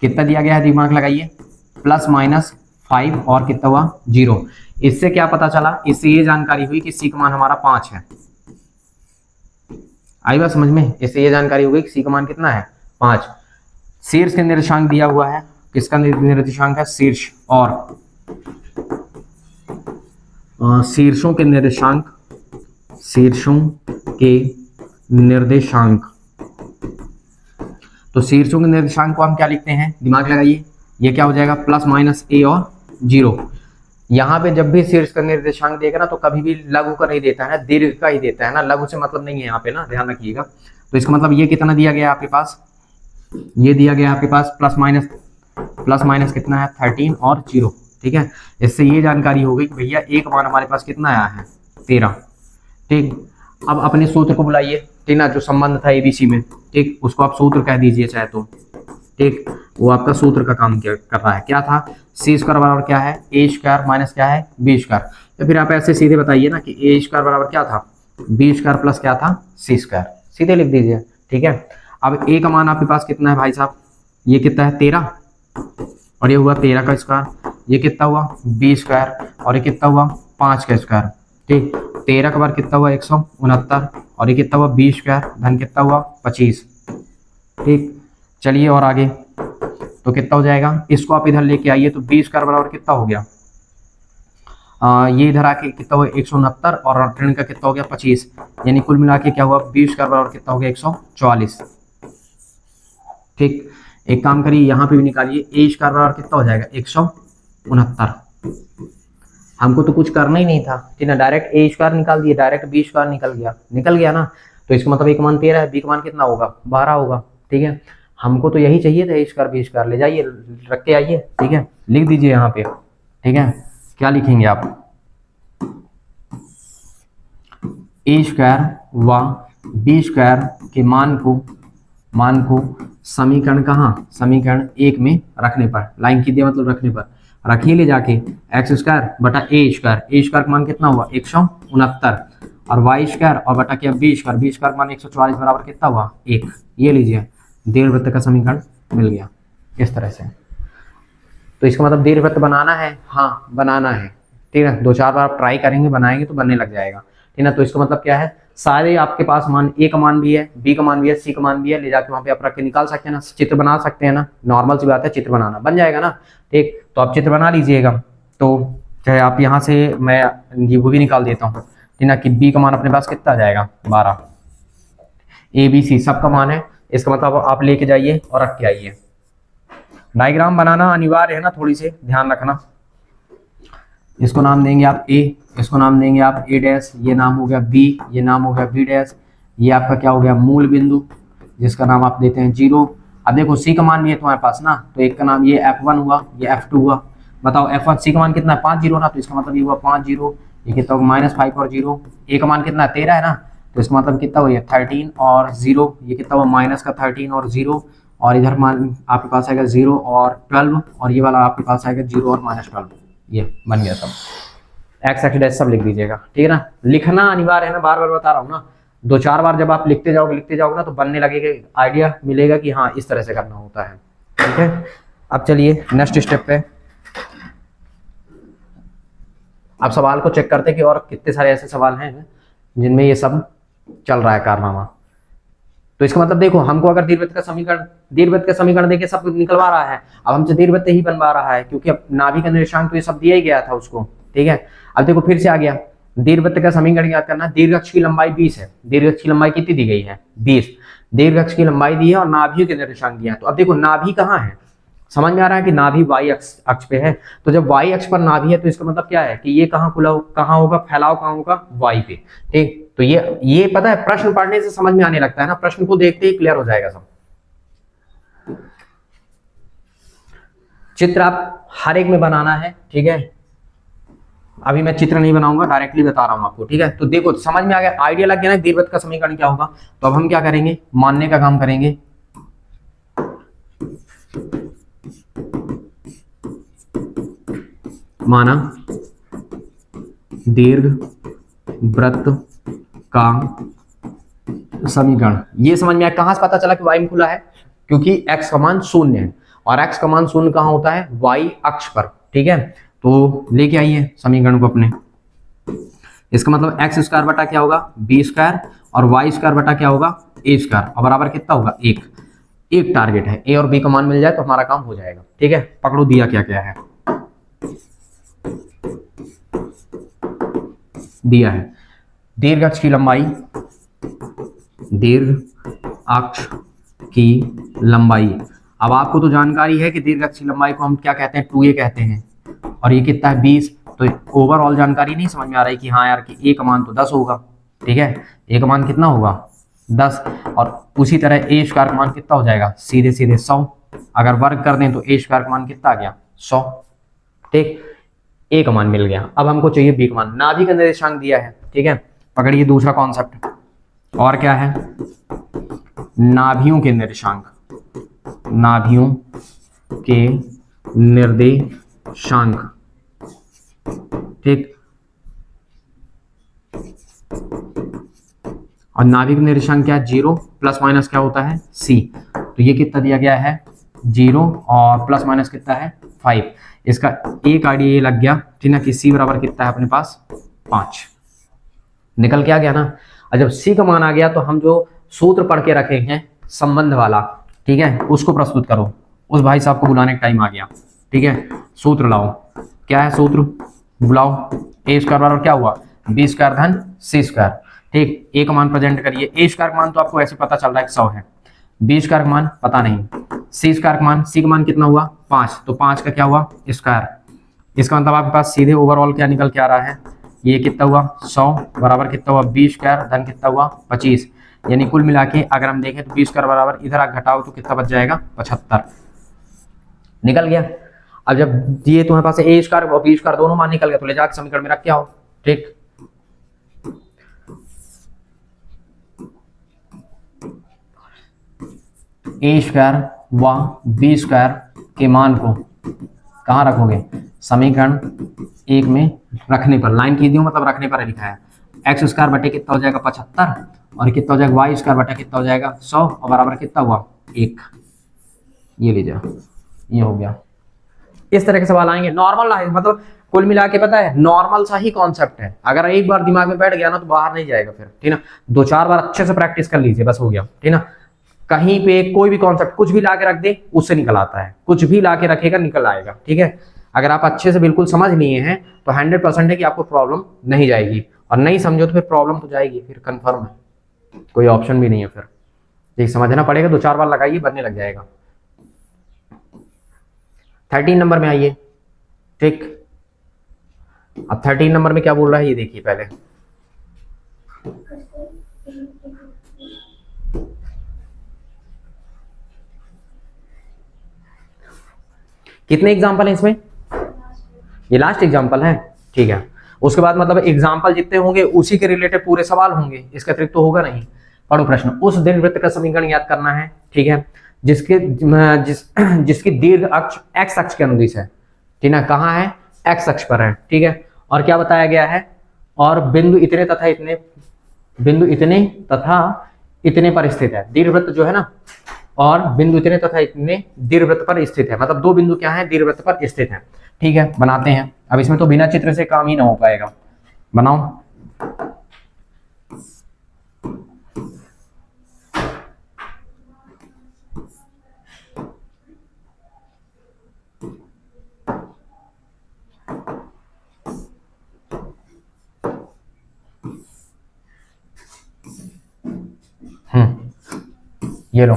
कितना दिया गया है दिमाग लगाइए, +-5 और कितना हुआ 0। इससे क्या पता चला, इससे ये जानकारी हुई कि सी का मान हमारा 5 है। आई बात समझ में, इससे ये जानकारी हो गई कि सी का मान कितना है 5। शीर्ष के निर्देशांक दिया हुआ है, किसका निर्देशांक है शीर्ष, और शीर्षों के निर्देशांक, शीर्षों के निर्देशांक। तो शीर्षों के निर्देशांक को हम क्या लिखते हैं, दिमाग लगाइए, ये क्या हो जाएगा +-a और 0। यहाँ पे जब भी शीर्ष का निर्देशांक देगा ना तो कभी भी लघु का नहीं देता है ना, दीर्घ का ही देता है ना, लघु से मतलब नहीं है यहाँ पे ना, ध्यान रखिएगा। तो इसका मतलब ये कितना दिया गया आपके पास, ये दिया गया आपके पास +-, कितना है 13 और 0, ठीक है। इससे ये जानकारी हो गई कि भैया एक मान हमारे पास कितना आया है 13, ठीक। अब अपने सूत्र को बुलाइए, ठीक ना, जो संबंध था एबीसी में, ठीक, उसको आप सूत्र कह दीजिए चाहे तो, ठीक। वो आपका सूत्र का काम क्या कर रहा है, क्या था, सी स्क्वायर बराबर क्या है ए स्क्वायर माइनस क्या है बी स्क्वायर। तो फिर आप ऐसे सीधे बताइए ना कि ए स्क्वायर बराबर क्या था बी स्क्वायर प्लस क्या था सी स्क्वायर, सीधे लिख दीजिए, ठीक है। अब ए का मान आपके पास कितना है भाई साहब, ये कितना है 13, और ये हुआ 13 का स्क्वायर, ये कितना हुआ बी स्क्वायर, और ये कितना हुआ 5 का स्क्वायर, ठीक। 13 का बार कितना हुआ 169, और ये कितना हुआ बी स्क्वायर धन कितना हुआ 25, ठीक। चलिए और आगे, तो कितना हो जाएगा, इसको आप इधर लेके आइए, तो बी स्क्वायर बराबर कितना हो गया, ये इधर आके कितना हुआ 169 और ऋण का कितना हो गया 25, यानी कुल मिला के क्या हुआ बी स्क्वायर बराबर कितना हो गया 144, ठीक। एक काम करिए यहाँ पे भी निकालिए, ए स्क्वायर बराबर कितना हो जाएगा 169। हमको तो कुछ करना ही नहीं था, ठीक है, डायरेक्ट ए स्क्वायर निकाल दिए, डायरेक्ट बी स्क्वायर निकल गया ना। तो इसका मतलब ए का मान 13 है, बी का मान कितना होगा 12 होगा, ठीक है। हमको तो यही चाहिए था, ए स्क्वायर बी स्क्वायर ले जाइए, रख के आइए, ठीक है, लिख दीजिए यहाँ पे, ठीक है। क्या लिखेंगे आप, ए स्क्वायर व बी स्क्वायर के मान को समीकरण कहाँ, समीकरण 1 में रखने पर, लाइन की दिया मतलब रखने पर, रखिए ले जाके एक्स स्क्वायर बटा ए स्क्वायर का मान कितना हुआ 169, और वाई स्क्वायर और बटा क्या बी स्क्वायर मान 144 बराबर कितना हुआ 1। ये लीजिए दीर्घवृत्त का समीकरण मिल गया इस तरह से। तो इसका मतलब दीर्घवृत्त बनाना है, हाँ बनाना है, ठीक है, 2-4 बार आप ट्राई करेंगे बनाएंगे तो बनने लग जाएगा, ठीक है। तो इसका मतलब क्या है, सारे आपके पास मान ए का मान भी है, बी का मान भी है, सी का मान भी है, ले जाके वहां पे आप रख के निकाल सकते हैं ना, चित्र बना सकते हैं ना, नॉर्मल सी बात है, चित्र बनाना बन जाएगा ना, ठीक। तो आप चित्र बना लीजिएगा, तो चाहे आप यहाँ से मैं ये वो भी निकाल देता हूँ, ठीक ना, कि बी का मान अपने पास कितना आ जाएगा 12, ए बी सी सबका मान है, इसका मतलब आप लेके जाइए और रख के आइए। डायग्राम बनाना अनिवार्य है ना, थोड़ी सी ध्यान रखना। इसको नाम देंगे आप ए, इसको नाम देंगे आप ए डैश, ये नाम हो गया बी, ये नाम हो गया बी डैश, ये आपका क्या हो गया मूल बिंदु जिसका नाम आप देते हैं 0। अब देखो सी का मान भी है तुम्हारे पास ना, तो एक का नाम ये F1 हुआ, ये F2 हुआ, बताओ F1 सी का मान कितना है 5 0 ना, तो इसका मतलब ये हुआ 5 0, ये कितना होगा -5 और 0, ए का मान कितना है 13 है ना, तो इसका मतलब कितना हुआ 13 और 0, ये कितना हुआ माइनस का 13 और 0, और इधर मान आपके पास आएगा 0 और 12, और ये वाला आपके पास आएगा 0 और -12, ये बन गया सब। एक्स एक्स डैश सब लिख दीजिएगा, ठीक है ना, लिखना अनिवार्य है ना, बार बार बता रहा हूँ ना, 2-4 बार जब आप लिखते जाओगे ना तो बनने लगेगा, आइडिया मिलेगा कि हाँ इस तरह से करना होता है, ठीक है। अब चलिए नेक्स्ट स्टेप पे, अब सवाल को चेक करते कि और कितने सारे ऐसे सवाल हैं जिनमें ये सब चल रहा है कारनामा। तो इसका मतलब देखो, हमको अगर दीर्घवृत्त का समीकरण देके सब निकलवा रहा है, अब हमसे दीर्घवृत्त ही बनवा रहा है, क्योंकि अब नाभि का निर्देशांक तो ये सब दिया ही गया था उसको, ठीक है। अब देखो फिर से आ गया, दीर्घवृत्त का समीकरण याद करना, दीर्घ अक्ष की लंबाई 20 है, दीर्घ अक्ष की लंबाई कितनी दी गई है 20, दीर्घ अक्ष की लंबाई दी है और नाभि के निर्देशांक दिया है। तो अब देखो नाभि कहाँ है, समझ में आ रहा है कि नाभि वाई अक्ष पे है, तो जब वाई अक्ष पर नाभि है तो इसका मतलब क्या है कि ये कहाँ होगा, फैलाव कहाँ होगा वाई पे, ठीक। तो ये पता है प्रश्न पढ़ने से समझ में आने लगता है ना, प्रश्न को देखते ही क्लियर हो जाएगा सब। चित्र आप हर एक में बनाना है, ठीक है। अभी मैं चित्र नहीं बनाऊंगा, डायरेक्टली बता रहा हूं आपको, ठीक है। तो देखो समझ में आ गया, आइडिया लग गया ना दीर्घवृत्त का समीकरण क्या होगा। तो अब हम क्या करेंगे, मानने का काम करेंगे। माना दीर्घवृत्त का समीकरण, ये समझ में आया। कहां से पता चला कि वाई में खुला है, क्योंकि x का मान 0 है और x का मान शून्य कहाँ होता है, y अक्ष पर, ठीक है। तो लेके आइए समीकरण को अपने, इसका मतलब एक्स स्क्वायर बटा क्या होगा, बी स्क्वायर, और वाई स्क्वायर बटा क्या होगा, ए स्क्वायर, और बराबर कितना होगा, एक। एक टारगेट है, ए और बी का मान मिल जाए तो हमारा काम हो जाएगा, ठीक है। पकड़ो दिया क्या क्या है, दिया है दीर्घ अक्ष की लंबाई, दीर्घ अक्ष की लंबाई। अब आपको तो जानकारी है कि दीर्घ अक्ष की लंबाई को हम क्या कहते हैं, 2a कहते हैं, और ये कितना है 20। तो ओवरऑल जानकारी नहीं समझ में आ रही कि हाँ यार कि ए का मान तो 10 होगा, ठीक है। ए का मान कितना होगा 10, और उसी तरह ए स्क्वायर का मान कितना हो जाएगा, सीधे सीधे 100। अगर वर्ग कर दें तो ए स्क्वायर का मान कितना आ गया 100, ठीक। ए का मान मिल गया। अब हमको चाहिए बी का मान, नाभि का निर्देशांक दिया है, ठीक है। पकड़िए दूसरा कॉन्सेप्ट, और क्या है, नाभियों के निर्देशांक, नाभियों के निर्देशांक, ठीक। और नाभिक निर्देशांक क्या है, 0 प्लस माइनस क्या होता है c। तो ये कितना दिया गया है 0 और प्लस माइनस कितना है 5। इसका एक आइडिया ये लग गया, ठीक ना, कि c बराबर कितना है अपने पास 5। निकल के आ गया ना। और जब c का मान आ गया तो हम जो सूत्र पढ़ के रखे हैं संबंध वाला, ठीक है, उसको प्रस्तुत करो। उस भाई साहब को बुलाने का टाइम आ गया, ठीक है। सूत्र लाओ, क्या है सूत्र, बुलाओ। ए स्क्वायर बराबर क्या हुआ, बी स्क्वायर धन सी स्क्वायर, ठीक। ए का मान प्रेजेंट करिए, ए स्क्वायर का मान तो आपको ऐसे पता चल रहा है 100 है, बी स्क्वायर का मान पता नहीं, सी स्क्वायर का मान, सी का मान कितना हुआ 5, तो 5 का क्या हुआ स्क्वायर। इसका मतलब आपके पास सीधे ओवरऑल क्या निकल के आ रहा है, ये कितना हुआ 100 बराबर कितना हुआ बी स्क्वायर धन कितना हुआ 25। यानी कुल मिला के अगर हम देखें तो बी स्क्वायर बराबर इधर आप घटाओ तो कितना बच जाएगा 75, निकल गया। अब जब ये तुम्हारे पास ए स्क्वायर और बी स्क्वायर दोनों मान निकल गया तो ले जाकर समीकरण में रख के आओ, ठीक। ए स्क्वायर व बी स्क्वायर के मान को कहाँ रखोगे, समीकरण 1 में रखने पर, लाइन की दी मतलब रखने पर लिखा है। एक्स स्क्वायर बटे कितना हो जाएगा 75, और कितना हो जाएगा वाई स्क्वायर बटे कितना हो जाएगा 100, और बराबर कितना हुआ 1। ये लीजिए, ये हो गया। इस तरह के सवाल आएंगे, नॉर्मल मतलब कुल मिला के पता है नॉर्मल सा ही कॉन्सेप्ट है। अगर एक बार दिमाग में बैठ गया ना तो बाहर नहीं जाएगा फिर, ठीक ना। 2-4 बार अच्छे से प्रैक्टिस कर लीजिए, बस हो गया, ठीक ना। कहीं पे कोई भी कॉन्सेप्ट कुछ भी ला के रख दे उससे निकल आता है, कुछ भी ला के रखेगा निकल आएगा, ठीक है। अगर आप अच्छे से बिल्कुल समझ लिए हैं तो 100% है कि आपको प्रॉब्लम नहीं जाएगी, और नहीं समझो तो फिर प्रॉब्लम तो जाएगी, फिर कंफर्म है, कोई ऑप्शन भी नहीं है फिर। ठीक, समझना पड़ेगा, 2-4 बार लगाइए बनने लग जाएगा। 13 नंबर में आइए, ठीक। अब 13 नंबर में क्या बोल रहा है ये देखिए पहले। कितने एग्जाम्पल है इसमें, ये लास्ट एग्जाम्पल है, ठीक है। उसके बाद मतलब एग्जाम्पल जितने होंगे उसी के रिलेटेड पूरे सवाल होंगे, इसका अतिरिक्त तो होगा नहीं। पढ़ो प्रश्न, उस दीर्घवृत्त का समीकरण याद करना है, ठीक है, जिसकी दीर्घ अक्ष एक्स अक्ष के अनुदिश है, ठीक है। कहाँ है, एक्स अक्ष पर है, ठीक है। और क्या बताया गया है, और बिंदु इतने तथा इतने, बिंदु इतने तथा इतने पर स्थित है। दीर्घवृत्त जो है ना, और बिंदु इतने तथा इतने दीर्घवृत्त पर स्थित है, मतलब 2 बिंदु क्या है दीर्घवृत्त पर स्थित है, ठीक है। बनाते हैं, अब इसमें तो बिना चित्र से काम ही ना हो पाएगा, बनाओ। ये लो,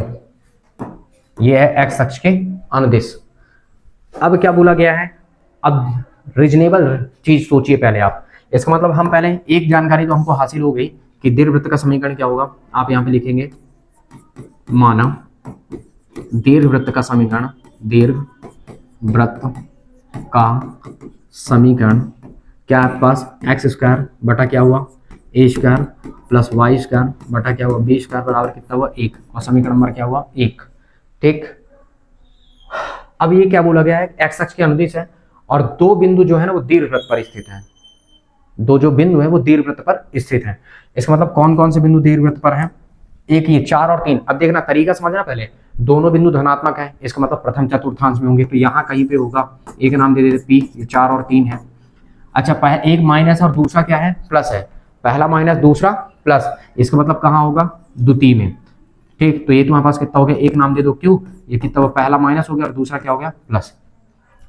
ये है एक्स अक्ष के अनुदिश। अब क्या बोला गया है, अब रीजनेबल चीज सोचिए पहले आप। इसका मतलब हम पहले एक जानकारी तो हमको हासिल हो गई कि दीर्घवृत्त का समीकरण क्या होगा। आप यहां पे लिखेंगे माना दीर्घवृत्त का समीकरण, दीर्घवृत्त का समीकरण क्या आपके पास, एक्स स्क्वायर बटा क्या हुआ ए स्क्वायर प्लस वाई स्क्वायर बटा क्या हुआ बी स्क्वायर बराबर कितना हुआ 1, और समीकरण नंबर क्या हुआ 1, ठीक। अब ये क्या बोला गया है, एक्स अक्ष के अनुदिश है, और 2 बिंदु जो है ना वो दीर्घवृत्त पर स्थित है। 2 जो बिंदु है वो दीर्घवृत्त पर स्थित है। इसका मतलब कौन कौन से बिंदु दीर्घवृत्त पर हैं, एक ये 4 और 3। अब देखना तरीका समझना, पहले दोनों बिंदु धनात्मक है, इसका मतलब प्रथम चतुर्थांश में होंगे, तो यहाँ कहीं पे होगा, एक नाम दे देते P, ये 4 और 3 है। अच्छा एक माइनस और दूसरा क्या है, प्लस है, पहला माइनस दूसरा प्लस, इसका मतलब कहाँ होगा, द्वितीय में। ठीक, तो ये तुम्हारे पास कितना हो गया, एक नाम दे दो Q, ये कितना हुआ, पहला माइनस हो गया और दूसरा क्या हो गया, प्लस।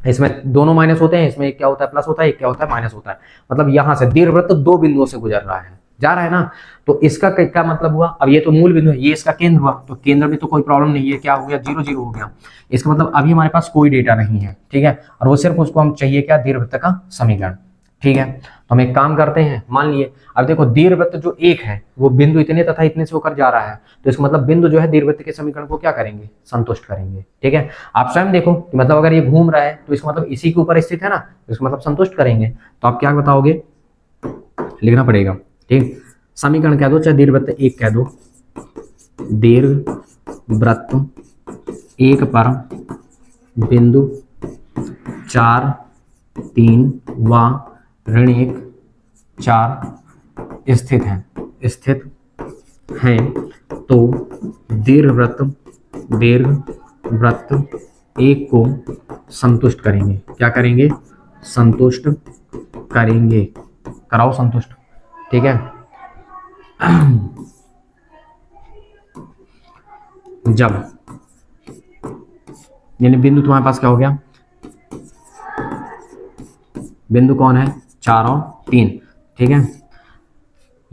इसमें दोनों माइनस होते हैं, इसमें एक क्या होता है, प्लस होता है, एक क्या होता है, माइनस होता है। मतलब यहाँ से दीर्घवृत्त दो बिंदुओं से गुजर रहा है, जा रहा है ना, तो इसका क्या मतलब हुआ, अब ये तो मूल बिंदु है, ये इसका केंद्र हुआ, तो केंद्र में तो कोई प्रॉब्लम नहीं है, क्या हो गया, 0 0 हो गया। इसका मतलब अभी हमारे पास कोई डेटा नहीं है, ठीक है, और वो सिर्फ उसको हम चाहिए क्या, दीर्घवृत्त का समीकरण। ठीक है, तो हम एक काम करते हैं, मान लिए अब देखो दीर्घवृत्त जो एक है वो बिंदु इतने तथा इतने से होकर जा रहा है, तो इसका मतलब बिंदु जो है दीर्घवृत्त के समीकरण को क्या करेंगे, संतुष्ट करेंगे। ठीक है, आप स्वयं देखो कि मतलब अगर ये घूम रहा है तो इसका मतलब इसी के ऊपर स्थित है ना, तो इसका मतलब संतुष्ट करेंगे। तो आप क्या बताओगे, लिखना पड़ेगा। ठीक, समीकरण कह दो, चाहे दीर्घवृत्त एक कह दो, दीर्घवृत्त एक पर बिंदु 4 3 व ऋण 1 4 स्थित हैं, तो दीर्घवृत्त एक को संतुष्ट करेंगे। क्या करेंगे, संतुष्ट करेंगे, कराओ संतुष्ट। ठीक है, जब यानी बिंदु तुम्हारे पास क्या हो गया, बिंदु कौन है, 4 और 3। ठीक है,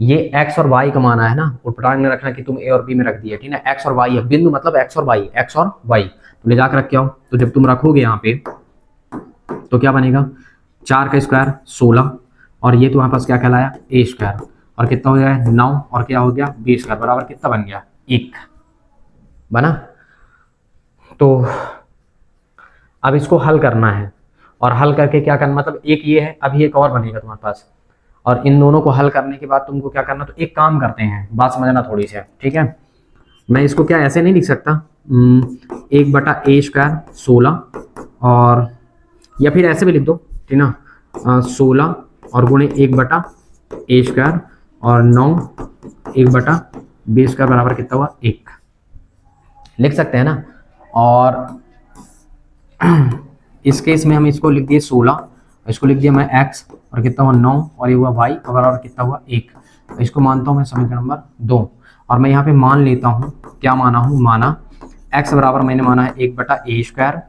ये x और y का माना है ना, उठपटांग में रखना कि तुम a और b में रख दिया, ठीक है, x और y है, बिंदु मतलब x और y, तो ले जाकर रख के आओ। तो जब तुम रखोगे यहाँ पे तो क्या बनेगा, 4 का स्क्वायर 16, और ये तुम्हारे पास क्या कहलाया, a स्क्वायर, और कितना हो गया 9, और क्या हो गया b स्क्वायर, बराबर कितना बन गया, 1 बना। तो अब इसको हल करना है, और हल करके क्या करना, मतलब एक ये है, अभी एक और बनेगा तुम्हारे पास, और इन दोनों को हल करने के बाद तुमको क्या करना, तो एक काम करते हैं, बात समझना थोड़ी सी। ठीक है, मैं इसको क्या ऐसे नहीं लिख सकता, 1/a स्क्वायर 16, और या फिर ऐसे भी लिख दो, ठीक ना, 16 और गुणे 1/a स्क्वायर और 9 1/b स्क्वायर बराबर कितना हुआ, 1 लिख सकते हैं ना। और इस केस में हम इसको लिख दिए 16, इसको लिख दिया मैं x, और कितना हुआ 9, और ये हुआ y, और बराबर कितना हुआ 1। तो इसको मानता हूँ मैं समीकरण नंबर 2, और मैं यहाँ पे मान लेता हूँ, क्या माना हूँ, माना x बराबर मैंने माना है 1/a स्क्वायर,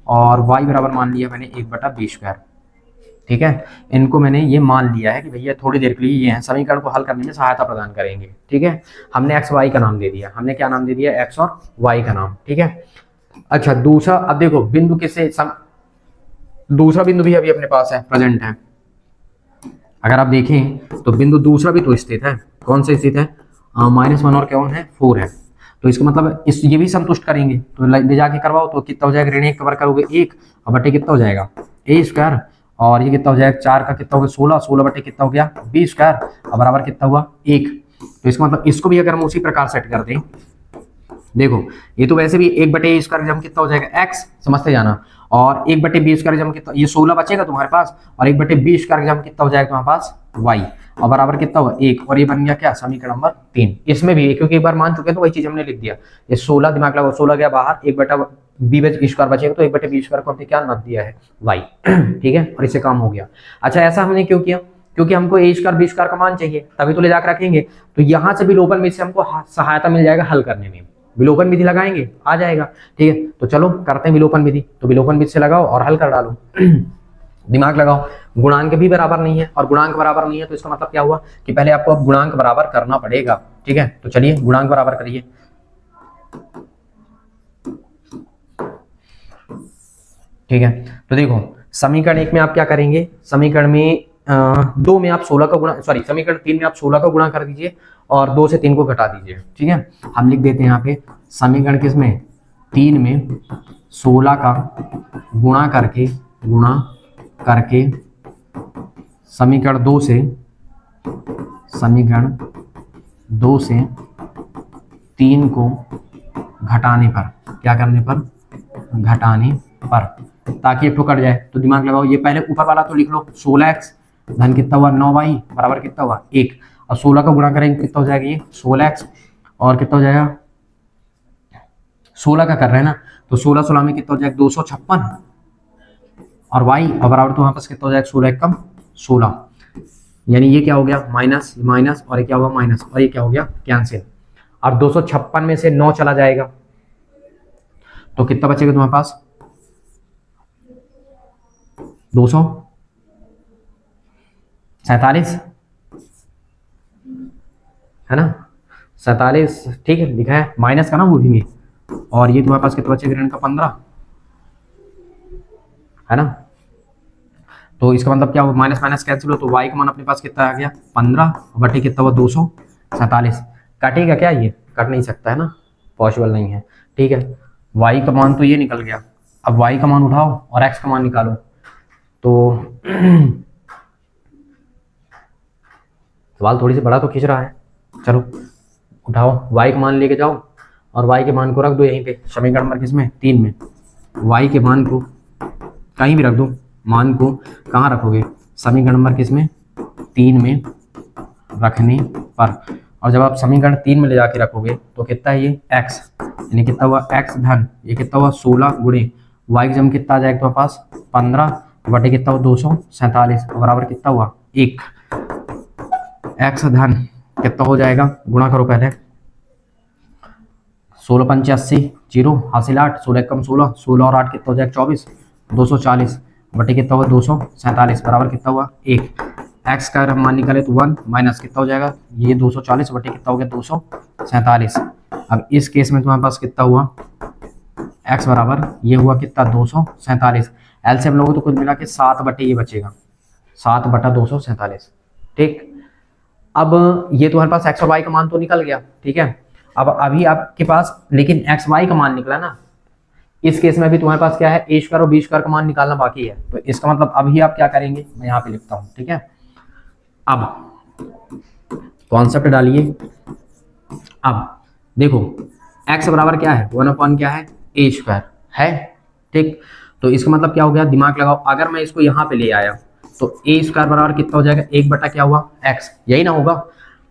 और y बराबर मान लिया मैंने 1/b स्क्वायर। ठीक है, इनको मैंने ये मान लिया है कि भैया थोड़ी देर के लिए ये हैं, समीकरण को हल करने में सहायता प्रदान करेंगे। ठीक है, हमने x y का नाम दे दिया, हमने क्या नाम दे दिया, x और y का नाम। ठीक है, अच्छा दूसरा, अब देखो बिंदु किससे दूसरा बिंदु भी अभी अपने पास है, प्रेजेंट है। अगर आप देखें तो बिंदु दूसरा भी तो स्थित है, कौन से स्थित है, -1 और क्या है 4 है, तो इसका मतलब इस ये भी संतुष्ट करेंगे। तो ले जाके करवाओ, तो कितना हो जाएगा, ऋण 1 कवर करोगे 1, और बटे कितना हो जाएगा a स्क्वायर, और ये कितना हो जाएगा 4 का कितना हो गया 16, 16 बटे कितना हो गया b स्क्वायर, और बराबर कितना हुआ 1। तो इसका मतलब इसको भी अगर हम उसी प्रकार सेट कर दें, देखो ये तो वैसे भी 1/a स्क्वायर जब कितना हो जाएगा x, समझते जाना, और 1/b स्क्वायर जब कितना, ये 16 बचेगा तुम्हारे पास, और 1/b स्क्वायर जब कितना हो जाएगा तुम्हारे पास y, और बराबर कितना हुआ 1, और ये बन गया क्या, समीकरण नंबर 3। इसमें भी क्योंकि एक बार मान चुके हैं तो वही चीज हमने लिख दिया, ये 16 दिमाग लगाओ, 16 गया बाहर, 1/b स्क्वायर बचेगा, तो 1/b स्क्वायर को हमने क्या नाम दिया है y। ठीक है, और इससे काम हो गया। अच्छा ऐसा हमने क्यों किया, क्योंकि हमको a स्क्वायर b स्क्वायर का मान चाहिए, तभी तो ले जाकर रखेंगे। तो यहाँ से विलोपन विधि से हमको सहायता मिल जाएगा हल करने में, विलोपन विधि लगाएंगे आ जाएगा। ठीक है, तो चलो करते हैं विलोपन विधि, तो विलोपन विधि से लगाओ और हल कर डालो। दिमाग लगाओ, गुणांक भी बराबर नहीं है, और गुणांक बराबर नहीं है तो इसका मतलब क्या हुआ कि पहले आपको अब गुणांक बराबर करना पड़ेगा। ठीक है, तो चलिए गुणांक बराबर करिए। ठीक है, तो देखो समीकरण 1 में आप क्या करेंगे, समीकरण में 2 में आप 16 का गुणा, सॉरी समीकरण 3 में आप 16 का गुणा कर दीजिए, और 2 से 3 को घटा दीजिए। ठीक है, हम लिख देते हैं यहाँ पे समीकरण किसमें, 3 में 16 का गुणा करके समीकरण 2 से 3 को घटाने पर, क्या करने पर, घटाने पर, ताकि एक तो कट जाए। तो दिमाग लगाओ, ये पहले ऊपर वाला तो लिख लो, 16x धन कितना हुआ 9y बराबर कितना हुआ 1, और 16 का गुणा करेंगे कितना हो जाएगा ये 16x, और कितना हो जाएगा, 16 का कर रहे हैं ना, तो 16 16 में कितना हो जाएगा 256, और y और बराबर तो वहां पास कितना हो जाएगा 16 कम 16, यानी ये क्या हो गया माइनस माइनस, और ये क्या होगा माइनस, और ये क्या हो गया कैंसिल। अब 256 में से 9 चला जाएगा तो कितना बचेगा तुम्हारे पास 247 है ना, 47 ठीक है लिखा है माइनस का ना वो भी में, और ये तुम्हारे पास कितना बचेगा ऋण का 15 है ना। तो इसका मतलब क्या हो, माइनस माइनस कैंसिल हो, तो y का मान अपने पास कितना आ गया 15 बटे कितना हुआ 247। कटेगा क्या, ये कट नहीं सकता है ना, पॉसिबल नहीं है। ठीक है, y का मान तो ये निकल गया, अब y का मान उठाओ और x का मान निकालो। तो सवाल थोड़ी सी बड़ा तो खींच रहा है, चलो उठाओ y का मान लेके जाओ और y के मान को रख दो यहीं पे समीकरण नंबर किसमें 3 में। y के मान को कहीं भी रख दो, मान को कहाँ रखोगे समीकरण नंबर किसमें 3 में रखने पर, और जब आप समीकरण 3 में ले जाके रखोगे तो कितना है ये x, यानी कितना हुआ x धन ये कितना हुआ 16 गुणे y की जम कितना आ जाएगा तुम्हारे पास 15 बटे कितना हुआ 247 बराबर कितना हुआ 1, x धन कितना हो जाएगा गुणा करो पहले 16 पंचे 80 जीरो हासिल 8 16 कम 16 16 और 8 कितना हो जाएगा 24 240 बटे कितना हुआ 247 बराबर कितना हुआ 1, x का अगर मान निकाले तो 1 माइनस कितना हो जाएगा ये 240 बटे कितना हो गया 247। अब इस केस में तुम्हारे पास कितना हुआ x बराबर ये हुआ कितना 247, एलसीएम लोगे तो कुछ मिला के 7 बटे ये बचेगा 7 बटा 247। ठीक, अब ये तुम्हारे पास x और y का मान तो निकल गया, ठीक है। अब अभी आपके पास लेकिन x y का मान निकला ना, इस केस में भी तुम्हारे पास क्या है a स्क्वायर और b स्क्वायर का मान निकालना बाकी है, तो इसका मतलब अभी आप क्या करेंगे मैं यहाँ पे लिखता हूँ, ठीक है। अब कॉन्सेप्ट डालिए, अब देखो x बराबर क्या है 1/, क्या है a स्क्वायर है, ठीक। तो इसका मतलब क्या हो गया, दिमाग लगाओ, अगर मैं इसको यहाँ पे ले आया तो a स्क्वायर बराबर कितना हो जाएगा 1 बटा क्या हुआ x, यही ना होगा।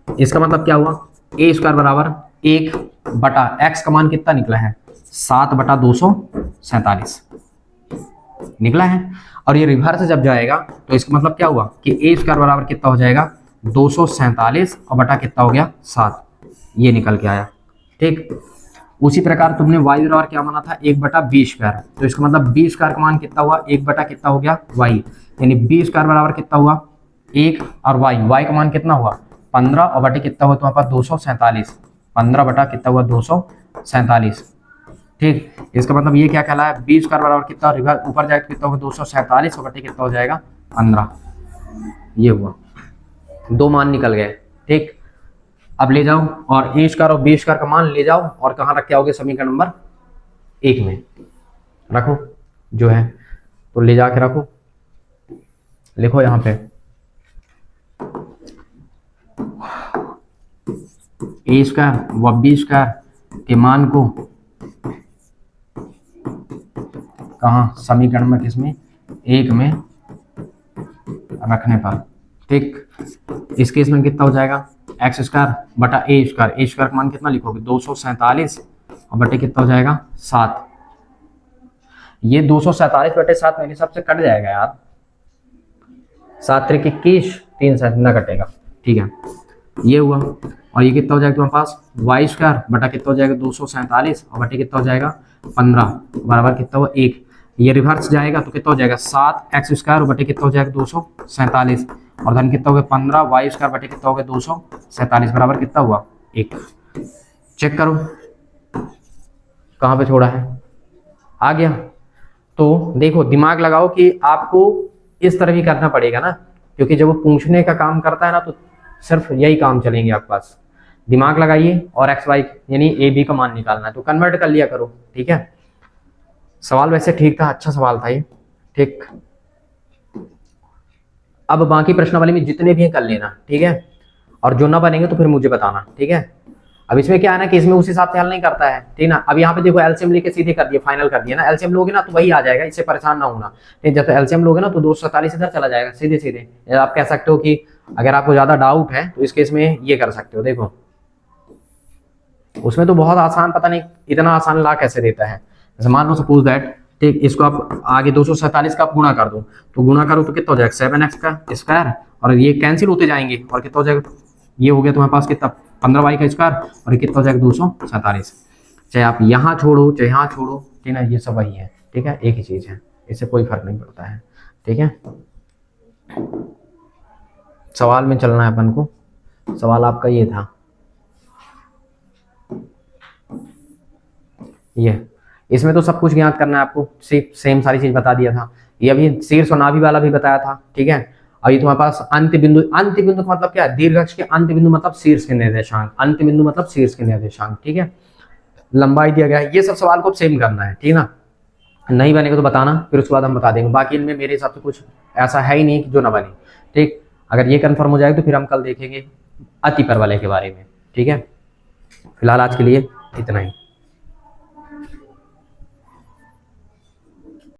इसका मतलब क्या हुआ a स्क्वायर बराबर 1 बटा x का मान कितना निकला है 7 बटा 247 निकला है, और ये रिवर्स जब जाएगा तो इसका मतलब क्या हुआ कि a स्क्वायर बराबर कितना हो जाएगा 247 और बटा कितना हो गया 7, ये निकल के आया, ठीक। उसी प्रकार तुमने y बराबर क्या माना था 1 बटा b स्क्वायर, तो इसका मतलब b स्क्वायर का मान कितना हुआ 1 बटा कितना हो गया y, यानी b स्क्वायर बराबर कितना हुआ 1 और y का मान कितना हुआ 15 और बटे कितना हुआ तुम्हारे पास 247, 15 बटा कितना हुआ 247, ठीक। इसका मतलब ये क्या कहलाया b स्क्वायर बराबर कितना रिवर्स ऊपर जाएगा कितना होगा 247 और बटे कितना हो जाएगा 15, ये हुआ, दो मान निकल गए, ठीक। अब ले जाओ और a स्क्वायर और b स्क्वायर का मान ले जाओ और कहाँ रख के आओगे समीकरण नंबर 1 में रखो जो है, तो ले जाके रखो, लिखो यहाँ पे a स्क्वायर व b स्क्वायर के मान को कहाँ समीकरण में किसमें 1 में रखने पर, ठीक। इस केस में कितना हो जाएगा एक्स स्क्वायर बटा ए स्क्वायर का मान कितना लिखोगे 247 और बटे कितना हो जाएगा 7, ये 247 बटे 7 मेरे हिसाब से कट जाएगा यार, 7 त्रिक 21 3 से ना कटेगा, ठीक है। ये हुआ, और ये कितना हो जाएगा तुम्हारे पास वाई स्क्वायर बटा कितना हो जाएगा 247 और बटे कितना हो जाएगा 15 बराबर कितना हुआ 1, ये रिवर्स जाएगा तो कितना हो जाएगा 7 एक्स स्क्वायर बटे कितना हो जाएगा 247 और धन कितना हो गया 15 वाई स्क्वायर बटे कितना हो गया 247 बराबर कितना हुआ 1। चेक करो कहाँ पे छोड़ा है, आ गया। तो देखो दिमाग लगाओ कि आपको इस तरह भी करना पड़ेगा ना, क्योंकि जब वो पूछने का काम करता है ना तो सिर्फ यही काम चलेंगे आपके पास, दिमाग लगाइए और एक्स वाई यानी ए बी का मान निकालना है तो कन्वर्ट कर लिया करो, ठीक है। सवाल वैसे ठीक था, अच्छा सवाल था ये, ठीक। अब बाकी प्रश्नावली में जितने भी हैं कर लेना, ठीक है, और जो ना बनेंगे तो फिर मुझे बताना, ठीक है। अब इसमें क्या है ना कि इसमें उस हिसाब से हल नहीं करता है, ठीक ना। अब यहाँ पे देखो एलसीएम लेके सीधे कर दिया, फाइनल कर दिया ना, एलसीएम लोगे ना तो वही आ जाएगा, इससे परेशान ना होना, ठीक। जब एलसीएम लोगे ना तो 247 इधर चला जाएगा सीधे सीधे। आप कह सकते हो कि अगर आपको ज्यादा डाउट है तो इस केस में ये कर सकते हो, देखो उसमें तो बहुत आसान, पता नहीं इतना आसान ला कैसे देता है। जैसे मान लो सपोज दैट, ठीक, इसको आप आगे 247 का आप गुणा कर दो, तो गुणा करो तो कितना हो जाएगा 7x का स्क्वायर, और ये कैंसिल होते जाएंगे और कितना हो जाएगा, ये हो गया तुम्हारे पास कितना 15y का स्क्वायर, और ये कितना हो जाएगा 247। चाहे आप यहाँ छोड़ो चाहे यहाँ छोड़ो, ठीक है, ये सब वही है, ठीक है, एक ही चीज़ है, इससे कोई फर्क नहीं पड़ता है, ठीक है। सवाल में चलना है अपन को, सवाल आपका ये था, ये इसमें तो सब कुछ ज्ञात करना है आपको, सेम सारी चीज बता दिया था। ये अभी शीर्ष और नाभि वाला भी बताया था, ठीक है। अभी तुम्हारे पास अंत्य बिंदु, अंत्य बिंदु का मतलब क्या है, दीर्घ अक्ष के अंत्य बिंदु मतलब शीर्ष के निर्देशांक, अंत्य बिंदु मतलब शीर्ष के निर्देशांक, ठीक है। लंबाई दिया गया है, ये सब सवाल को सेम करना है, ठीक है ना। नहीं बनेगा तो बताना, फिर उसके बाद हम बता देंगे। बाकी इनमें मेरे हिसाब से कुछ ऐसा है ही नहीं कि जो ना बने, ठीक। अगर ये कंफर्म हो जाएगा तो फिर हम कल देखेंगे अति परवलय के बारे में, ठीक है। फिलहाल आज के लिए इतना ही।